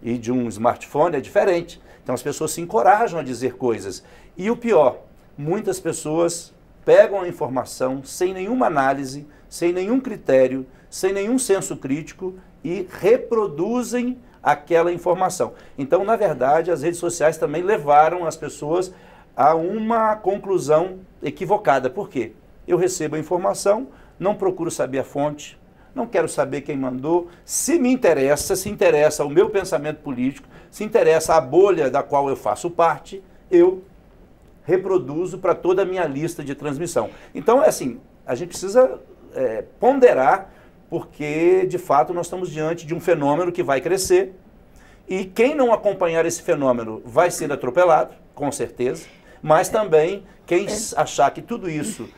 e de um smartphone é diferente. Então as pessoas se encorajam a dizer coisas. E o pior, muitas pessoas pegam a informação sem nenhuma análise, sem nenhum critério, sem nenhum senso crítico e reproduzem aquela informação. Então, na verdade, as redes sociais também levaram as pessoas a uma conclusão equivocada. Por quê? Eu recebo a informação, não procuro saber a fonte, não quero saber quem mandou. Se interessa o meu pensamento político, se interessa a bolha da qual eu faço parte, eu reproduzo para toda a minha lista de transmissão. Então, assim, a gente precisa ponderar, porque, de fato, nós estamos diante de um fenômeno que vai crescer e quem não acompanhar esse fenômeno vai ser atropelado, com certeza, mas também quem achar que tudo isso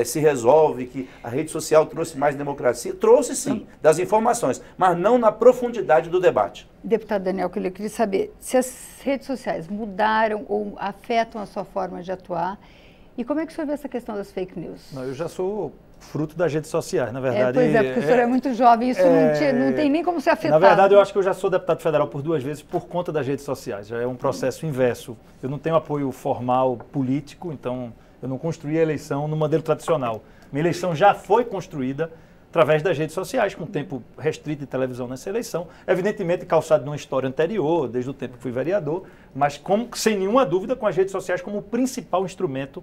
se resolve, que a rede social trouxe mais democracia, trouxe sim, das informações, mas não na profundidade do debate. Deputado Daniel, eu queria saber se as redes sociais mudaram ou afetam a sua forma de atuar e como é que o senhor vê essa questão das fake news? Não, eu já sou fruto das redes sociais, na verdade. Pois é, porque o senhor é muito jovem, isso não tem nem como se afetar. Na verdade, eu acho que eu já sou deputado federal por 2 vezes por conta das redes sociais. Já é um processo inverso. Eu não tenho apoio formal político, então eu não construí a eleição no modelo tradicional. Minha eleição já foi construída através das redes sociais, com tempo restrito de televisão nessa eleição. Evidentemente, calçado numa história anterior, desde o tempo que fui vereador, mas sem nenhuma dúvida com as redes sociais como o principal instrumento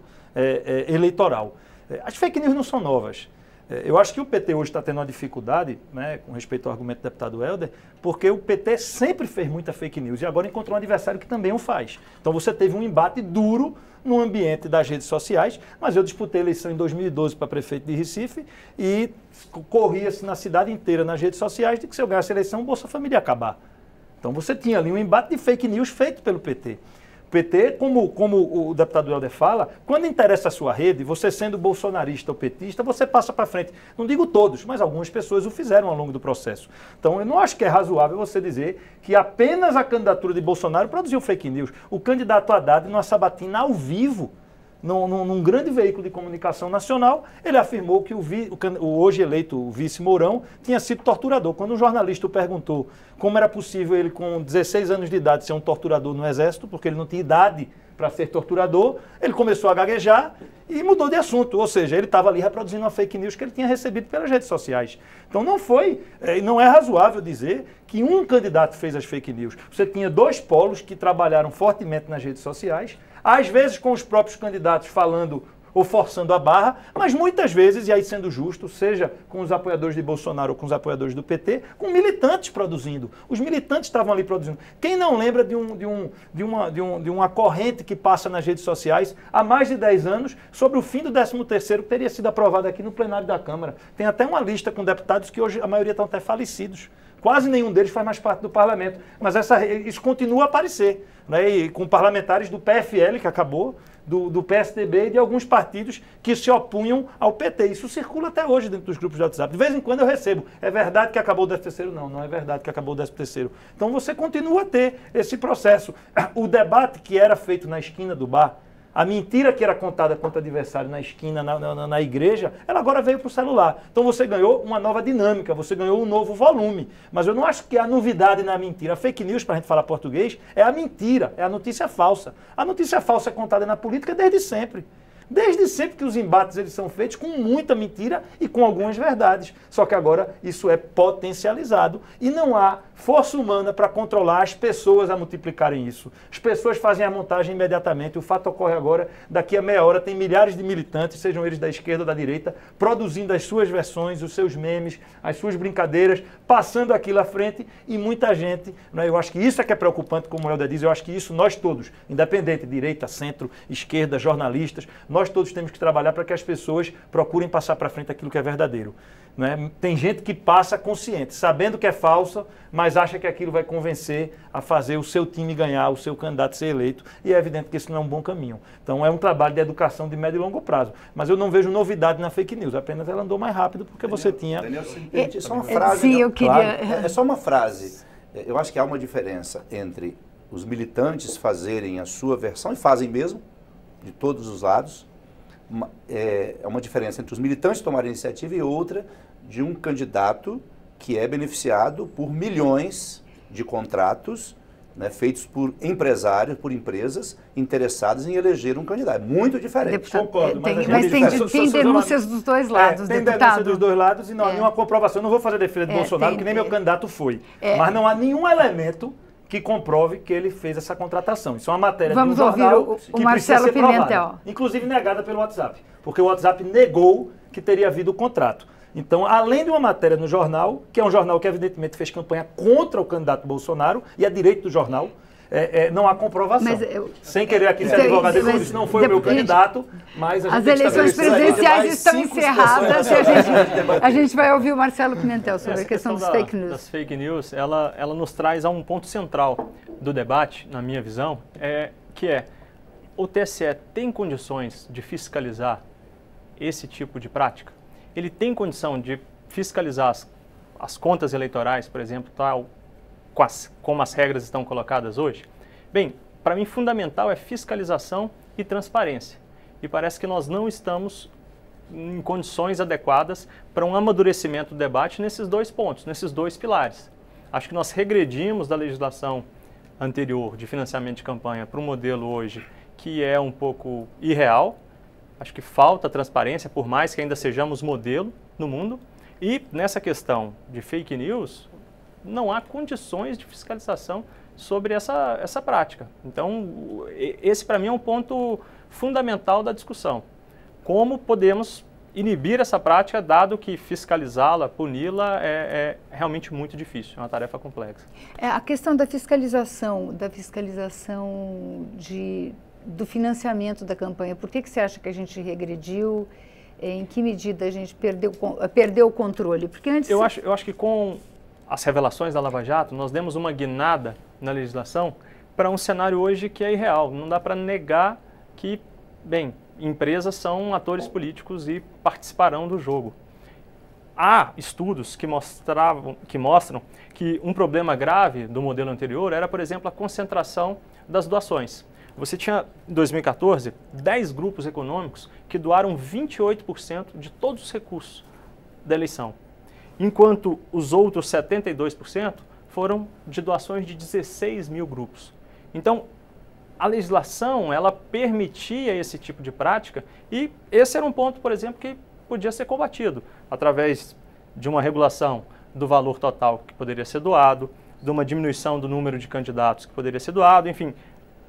eleitoral. As fake news não são novas. Eu acho que o PT hoje está tendo uma dificuldade, né, com respeito ao argumento do deputado Helder, porque o PT sempre fez muita fake news e agora encontrou um adversário que também o faz. Então você teve um embate duro no ambiente das redes sociais, mas eu disputei a eleição em 2012 para prefeito de Recife e corria-se na cidade inteira nas redes sociais de que se eu ganhasse a eleição, o Bolsa Família ia acabar. Então você tinha ali um embate de fake news feito pelo PT. O PT, como o deputado Helder fala, quando interessa a sua rede, você sendo bolsonarista ou petista, você passa para frente. Não digo todos, mas algumas pessoas o fizeram ao longo do processo. Então eu não acho que é razoável você dizer que apenas a candidatura de Bolsonaro produziu fake news. O candidato Haddad, numa sabatina ao vivo, num grande veículo de comunicação nacional, ele afirmou que o hoje eleito o vice Mourão tinha sido torturador. Quando um jornalista o perguntou como era possível ele, com 16 anos de idade, ser um torturador no Exército, porque ele não tinha idade para ser torturador, ele começou a gaguejar e mudou de assunto. Ou seja, ele estava ali reproduzindo uma fake news que ele tinha recebido pelas redes sociais. Então não é razoável dizer que um candidato fez as fake news. Você tinha dois polos que trabalharam fortemente nas redes sociais, às vezes com os próprios candidatos falando ou forçando a barra, mas muitas vezes, e aí sendo justo, seja com os apoiadores de Bolsonaro ou com os apoiadores do PT, com militantes produzindo. Os militantes estavam ali produzindo. Quem não lembra de uma corrente que passa nas redes sociais há mais de 10 anos sobre o fim do 13º que teria sido aprovado aqui no plenário da Câmara? Tem até uma lista com deputados que hoje a maioria estão até falecidos. Quase nenhum deles faz mais parte do parlamento, mas isso continua a aparecer, né? E com parlamentares do PFL, que acabou, do PSDB e de alguns partidos que se opunham ao PT. Isso circula até hoje dentro dos grupos de WhatsApp. De vez em quando eu recebo. É verdade que acabou o 13º? Não, não é verdade que acabou o 13º. Então você continua a ter esse processo. O debate que era feito na esquina do bar, a mentira que era contada contra o adversário na esquina, na igreja, ela agora veio para o celular. Então você ganhou uma nova dinâmica, você ganhou um novo volume. Mas eu não acho que a novidade na mentira, a fake news, para a gente falar português, é a mentira, é a notícia falsa. A notícia falsa é contada na política desde sempre. Desde sempre que os embates eles são feitos com muita mentira e com algumas verdades. Só que agora isso é potencializado e não há força humana para controlar as pessoas a multiplicarem isso. As pessoas fazem a montagem imediatamente. O fato ocorre agora, daqui a meia hora tem milhares de militantes, sejam eles da esquerda ou da direita, produzindo as suas versões, os seus memes, as suas brincadeiras, passando aquilo à frente e muita gente, né, eu acho que isso é que é preocupante, como o Helder diz, eu acho que isso nós todos, independente, direita, centro, esquerda, jornalistas, nós todos temos que trabalhar para que as pessoas procurem passar para frente aquilo que é verdadeiro. Né? Tem gente que passa consciente, sabendo que é falsa, mas acha que aquilo vai convencer a fazer o seu time ganhar, o seu candidato ser eleito, e é evidente que isso não é um bom caminho. Então é um trabalho de educação de médio e longo prazo. Mas eu não vejo novidade na fake news, apenas ela andou mais rápido porque Daniel, você tinha... Daniel, é só uma frase. Sim, eu queria... Claro, é só uma frase. Eu acho que há uma diferença entre os militantes fazerem a sua versão, e fazem mesmo, de todos os lados. É uma diferença entre os militantes tomarem iniciativa e outra de um candidato que é beneficiado por milhões de contratos, né, feitos por empresários, por empresas interessadas em eleger um candidato. É muito diferente. Deputado, concordo, mas tem denúncias dos dois lados, tem deputado. denúncia dos dois lados e não há nenhuma comprovação. Eu não vou fazer defesa de Bolsonaro, que nem meu candidato foi. Mas não há nenhum elemento que comprove que ele fez essa contratação. Isso é uma matéria de um jornal que precisa ser provada, inclusive negada pelo WhatsApp, porque o WhatsApp negou que teria havido o contrato. Então, além de uma matéria no jornal, que é um jornal que evidentemente fez campanha contra o candidato Bolsonaro, e é direito do jornal, não há comprovação. Sem querer aqui ser advogado, isso não foi o meu candidato, mas a gente as eleições presidenciais estão encerradas e a gente vai ouvir o Marcelo Pimentel sobre a questão dos fake news. Das fake news, ela nos traz a um ponto central do debate, na minha visão, que é o TSE tem condições de fiscalizar esse tipo de prática? Ele tem condição de fiscalizar as contas eleitorais, por exemplo, tal como as regras estão colocadas hoje? Bem, para mim fundamental é fiscalização e transparência. E parece que nós não estamos em condições adequadas para um amadurecimento do debate nesses dois pontos, nesses dois pilares. Acho que nós regredimos da legislação anterior de financiamento de campanha para um modelo hoje que é um pouco irreal. Acho que falta transparência, por mais que ainda sejamos modelo no mundo. E nessa questão de fake news, não há condições de fiscalização sobre essa prática. Então, esse para mim é um ponto fundamental da discussão. Como podemos inibir essa prática, dado que fiscalizá-la, puni-la é realmente muito difícil, é uma tarefa complexa. A questão da fiscalização do financiamento da campanha, por que você acha que a gente regrediu? Em que medida a gente perdeu o controle? Porque antes eu acho que com as revelações da Lava Jato, nós demos uma guinada na legislação para um cenário hoje que é irreal. Não dá para negar que, bem, empresas são atores políticos e participarão do jogo. Há estudos que mostram que um problema grave do modelo anterior era, por exemplo, a concentração das doações. Você tinha, em 2014, 10 grupos econômicos que doaram 28% de todos os recursos da eleição, enquanto os outros 72% foram de doações de 16 mil grupos. Então, a legislação, ela permitia esse tipo de prática e esse era um ponto, por exemplo, que podia ser combatido através de uma regulação do valor total que poderia ser doado, de uma diminuição do número de candidatos que poderia ser doado, enfim.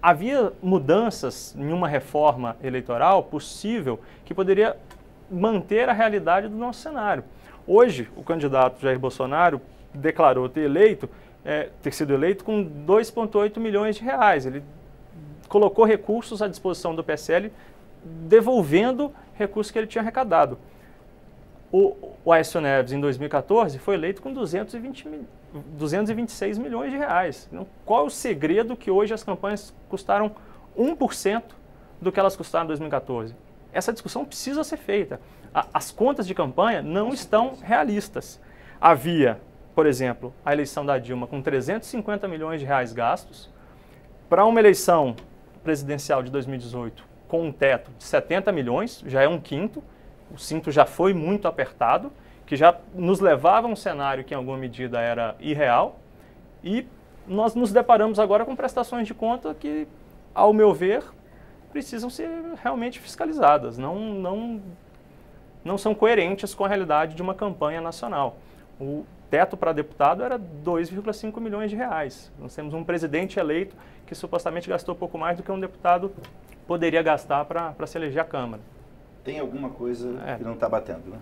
Havia mudanças em uma reforma eleitoral possível que poderia manter a realidade do nosso cenário. Hoje, o candidato Jair Bolsonaro declarou ter sido eleito com 2,8 milhões de reais. Ele colocou recursos à disposição do PSL, devolvendo recursos que ele tinha arrecadado. O Aécio Neves, em 2014, foi eleito com 226 milhões de reais. Então, qual é o segredo que hoje as campanhas custaram 1% do que elas custaram em 2014? Essa discussão precisa ser feita. As contas de campanha não estão realistas. Havia, por exemplo, a eleição da Dilma com 350 milhões de reais gastos, para uma eleição presidencial de 2018 com um teto de 70 milhões, já é um quinto, o cinto já foi muito apertado, que já nos levava a um cenário que em alguma medida era irreal, e nós nos deparamos agora com prestações de conta que, ao meu ver, precisam ser realmente fiscalizadas, não são coerentes com a realidade de uma campanha nacional. O teto para deputado era 2,5 milhões de reais. Nós temos um presidente eleito que supostamente gastou pouco mais do que um deputado poderia gastar para se eleger à Câmara. Tem alguma coisa que não está batendo, né?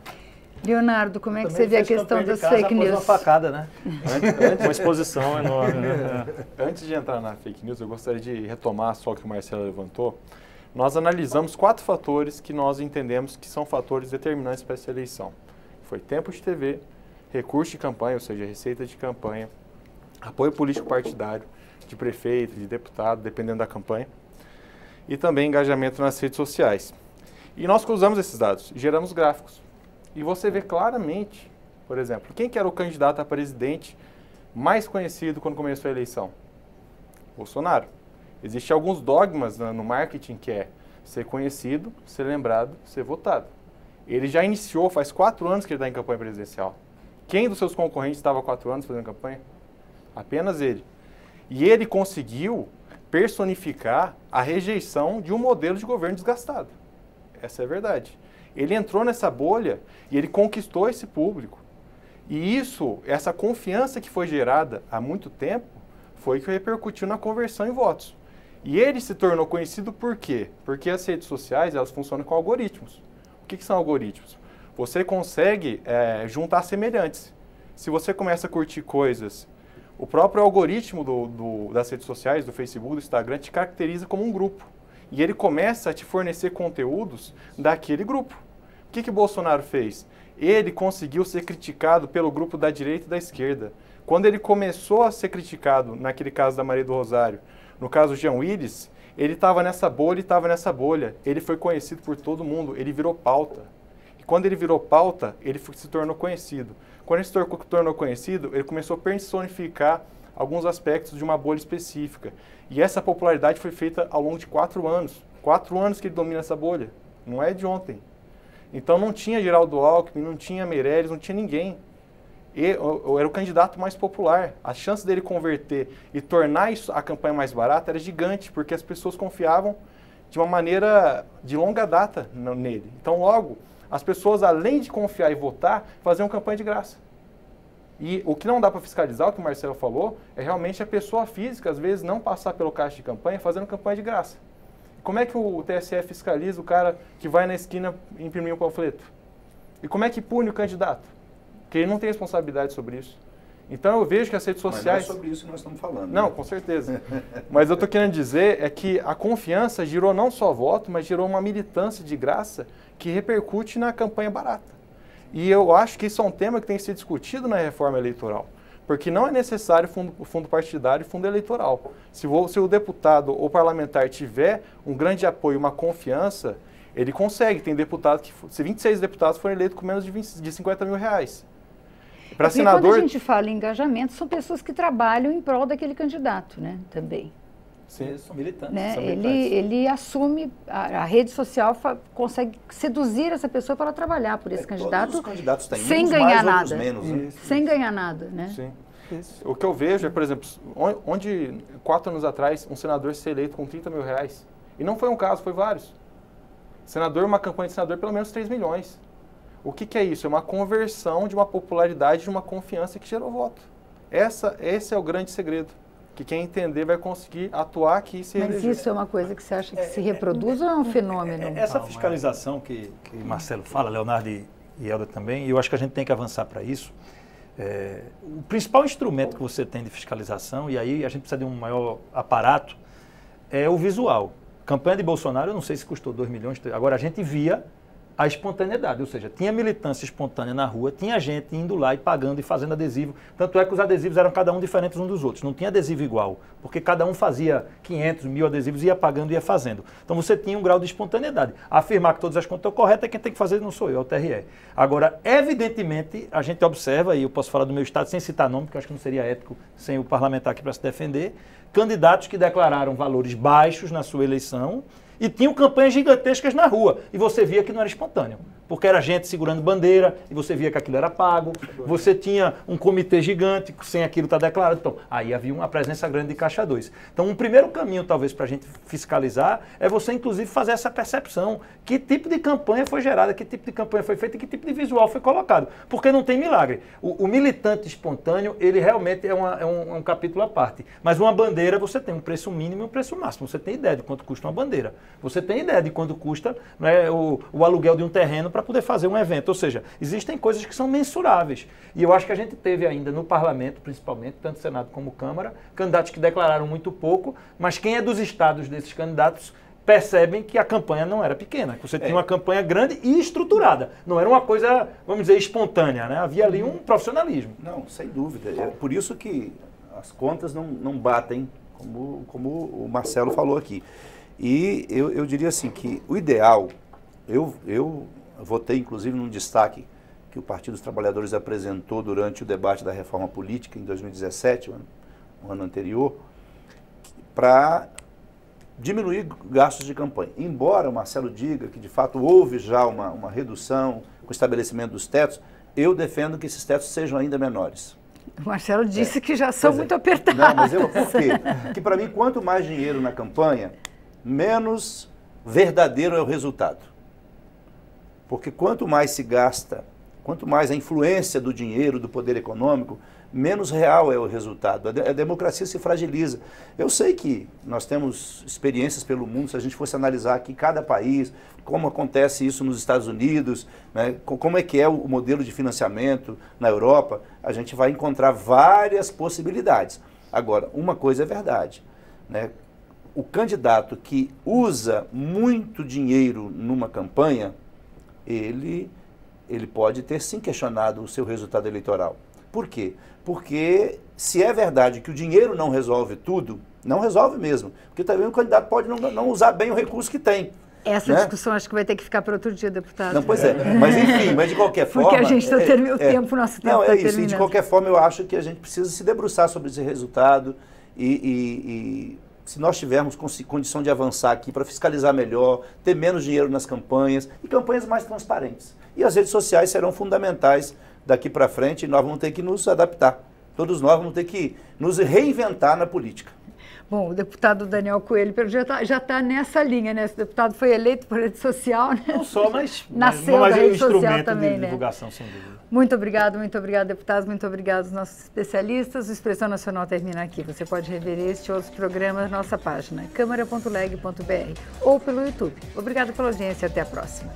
Leonardo, como é que você vê a questão das fake news? Uma facada, né? Uma exposição enorme, né? Antes de entrar na fake news, eu gostaria de retomar só o que o Marcelo levantou. Nós analisamos 4 fatores que nós entendemos que são fatores determinantes para essa eleição. Foi tempo de TV, recurso de campanha, ou seja, receita de campanha, apoio político partidário, de prefeito, de deputado, dependendo da campanha, e também engajamento nas redes sociais. E nós cruzamos esses dados, geramos gráficos. E você vê claramente, por exemplo, quem que era o candidato a presidente mais conhecido quando começou a eleição? Bolsonaro. Existem alguns dogmas no marketing que é ser conhecido, ser lembrado, ser votado. Ele já iniciou, faz 4 anos que ele está em campanha presidencial. Quem dos seus concorrentes estava há 4 anos fazendo campanha? Apenas ele. E ele conseguiu personificar a rejeição de um modelo de governo desgastado. Essa é a verdade. Ele entrou nessa bolha e ele conquistou esse público. E essa confiança que foi gerada há muito tempo, foi que repercutiu na conversão em votos. E ele se tornou conhecido por quê? Porque as redes sociais, elas funcionam com algoritmos. O que são algoritmos? Você consegue juntar semelhantes. Se você começa a curtir coisas, o próprio algoritmo das redes sociais, do Facebook, do Instagram, te caracteriza como um grupo. E ele começa a te fornecer conteúdos daquele grupo. O que Bolsonaro fez? Ele conseguiu ser criticado pelo grupo da direita e da esquerda. Quando ele começou a ser criticado, naquele caso da Maria do Rosário, no caso do Jean Willis, ele estava nessa bolha, Ele foi conhecido por todo mundo, ele virou pauta. E quando ele virou pauta, ele se tornou conhecido. Quando ele se tornou conhecido, ele começou a personificar alguns aspectos de uma bolha específica. E essa popularidade foi feita ao longo de 4 anos. 4 anos que ele domina essa bolha. Não é de ontem. Então não tinha Geraldo Alckmin, não tinha Meirelles, não tinha ninguém. Era o candidato mais popular. A chance dele converter e tornar a campanha mais barata era gigante, porque as pessoas confiavam de uma maneira de longa data nele. Então logo, as pessoas, além de confiar e votar, faziam campanha de graça. E o que não dá para fiscalizar, o que o Marcelo falou, é realmente a pessoa física, às vezes, não passar pelo caixa de campanha fazendo campanha de graça. Como é que o TSE fiscaliza o cara que vai na esquina imprimir um panfleto? E como é que pune o candidato? Porque ele não tem responsabilidade sobre isso. Então eu vejo que as redes sociais... Mas não é sobre isso que nós estamos falando. Não, né? com certeza. Mas eu estou querendo dizer é que a confiança gerou não só voto, mas gerou uma militância de graça que repercute na campanha barata. E eu acho que isso é um tema que tem que ser discutido na reforma eleitoral. Porque não é necessário fundo partidário e fundo eleitoral. Se o deputado ou parlamentar tiver um grande apoio, uma confiança, ele consegue. Tem deputado que, se 26 deputados forem eleitos com menos de 50 mil reais. Para senador... Quando a gente fala em engajamento, são pessoas que trabalham em prol daquele candidato, né? Também. Sim, são militantes. Né? São Ele assume, a rede social consegue seduzir essa pessoa para ela trabalhar por esse candidato, Todos os candidatos têm sem uns ganhar mais, outros nada. menos, né? Sem ganhar nada, né? Sim. O que eu vejo é, por exemplo, onde 4 anos atrás um senador ser eleito com 30 mil reais. E não foi um caso, foi vários. Senador, uma campanha de senador, pelo menos 3 milhões. O que é isso? É uma conversão de uma popularidade, de uma confiança que gerou voto. Esse é o grande segredo. Que quem entender vai conseguir atuar aqui e se Mas eleger. isso é uma coisa que você acha que se reproduz ou é um fenômeno? Essa fiscalização que Marcelo fala, Leonardo e Helder também, e eu acho que a gente tem que avançar para isso. O principal instrumento que você tem de fiscalização, e aí a gente precisa de um maior aparato, é o visual. Campanha de Bolsonaro, eu não sei se custou 2 milhões, agora a gente via a espontaneidade, ou seja, tinha militância espontânea na rua, tinha gente indo lá e pagando e fazendo adesivo, tanto é que os adesivos eram cada um diferentes uns dos outros, não tinha adesivo igual, porque cada um fazia 500, 1000 adesivos, ia pagando e ia fazendo. Então você tinha um grau de espontaneidade. Afirmar que todas as contas estão corretas, quem tem que fazer não sou eu, é o TRE. Agora, evidentemente, a gente observa, e eu posso falar do meu estado sem citar nome, porque eu acho que não seria ético sem o parlamentar aqui para se defender, candidatos que declararam valores baixos na sua eleição, e tinham campanhas gigantescas na rua. E você via que não era espontâneo. Porque era gente segurando bandeira, e você via que aquilo era pago. Você tinha um comitê gigante, sem aquilo estar declarado. Então, aí havia uma presença grande de caixa 2. Então, um primeiro caminho, talvez, para a gente fiscalizar, é você, inclusive, fazer essa percepção. Que tipo de campanha foi gerada, que tipo de campanha foi feita e que tipo de visual foi colocado. Porque não tem milagre. O militante espontâneo, ele realmente é um capítulo à parte. Mas uma bandeira, você tem um preço mínimo e um preço máximo. Você tem ideia de quanto custa uma bandeira. Você tem ideia de quanto custa, né, o aluguel de um terreno para poder fazer um evento. Ou seja, existem coisas que são mensuráveis. E eu acho que a gente teve ainda no parlamento, principalmente, tanto Senado como Câmara, candidatos que declararam muito pouco, mas quem é dos estados desses candidatos percebem que a campanha não era pequena, que você tinha uma campanha grande e estruturada. Não era uma coisa, vamos dizer, espontânea, né? Havia ali um profissionalismo. Não, sem dúvida. É por isso que as contas não batem, como o Marcelo falou aqui. E eu diria assim que o ideal, eu votei inclusive num destaque que o Partido dos Trabalhadores apresentou durante o debate da reforma política em 2017, o ano anterior, para diminuir gastos de campanha. Embora o Marcelo diga que de fato houve já uma redução com o estabelecimento dos tetos, eu defendo que esses tetos sejam ainda menores. O Marcelo disse que já são muito apertados. Não, mas por quê? Porque para mim, quanto mais dinheiro na campanha, menos verdadeiro é o resultado. Porque quanto mais se gasta, quanto mais a influência do dinheiro, do poder econômico, menos real é o resultado. A democracia se fragiliza. Eu sei que nós temos experiências pelo mundo, se a gente fosse analisar aqui cada país, como acontece isso nos Estados Unidos, né, como é que é o modelo de financiamento na Europa, a gente vai encontrar várias possibilidades. Agora, uma coisa é verdade, né? O candidato que usa muito dinheiro numa campanha, ele pode ter sim questionado o seu resultado eleitoral. Por quê? Porque se é verdade que o dinheiro não resolve tudo, não resolve mesmo. Porque também o candidato pode não usar bem o recurso que tem. Essa discussão acho que vai ter que ficar para outro dia, deputado. Não, pois é. Mas enfim, mas de qualquer forma... Porque a gente está terminando o tempo, nosso tempo está terminando. E de qualquer forma eu acho que a gente precisa se debruçar sobre esse resultado e se nós tivermos condição de avançar aqui para fiscalizar melhor, ter menos dinheiro nas campanhas e campanhas mais transparentes. E as redes sociais serão fundamentais daqui para frente e nós vamos ter que nos adaptar. Todos nós vamos ter que nos reinventar na política. Bom, o deputado Daniel Coelho já tá nessa linha, né? Esse deputado foi eleito por rede social, né? Não só, mas nasceu da rede social também, de né? divulgação, sem dúvida. Muito obrigado, deputados, muito obrigado aos nossos especialistas. O Expressão Nacional termina aqui. Você pode rever este e outros programas na nossa página, câmara.leg.br ou pelo YouTube. Obrigado pela audiência e até a próxima.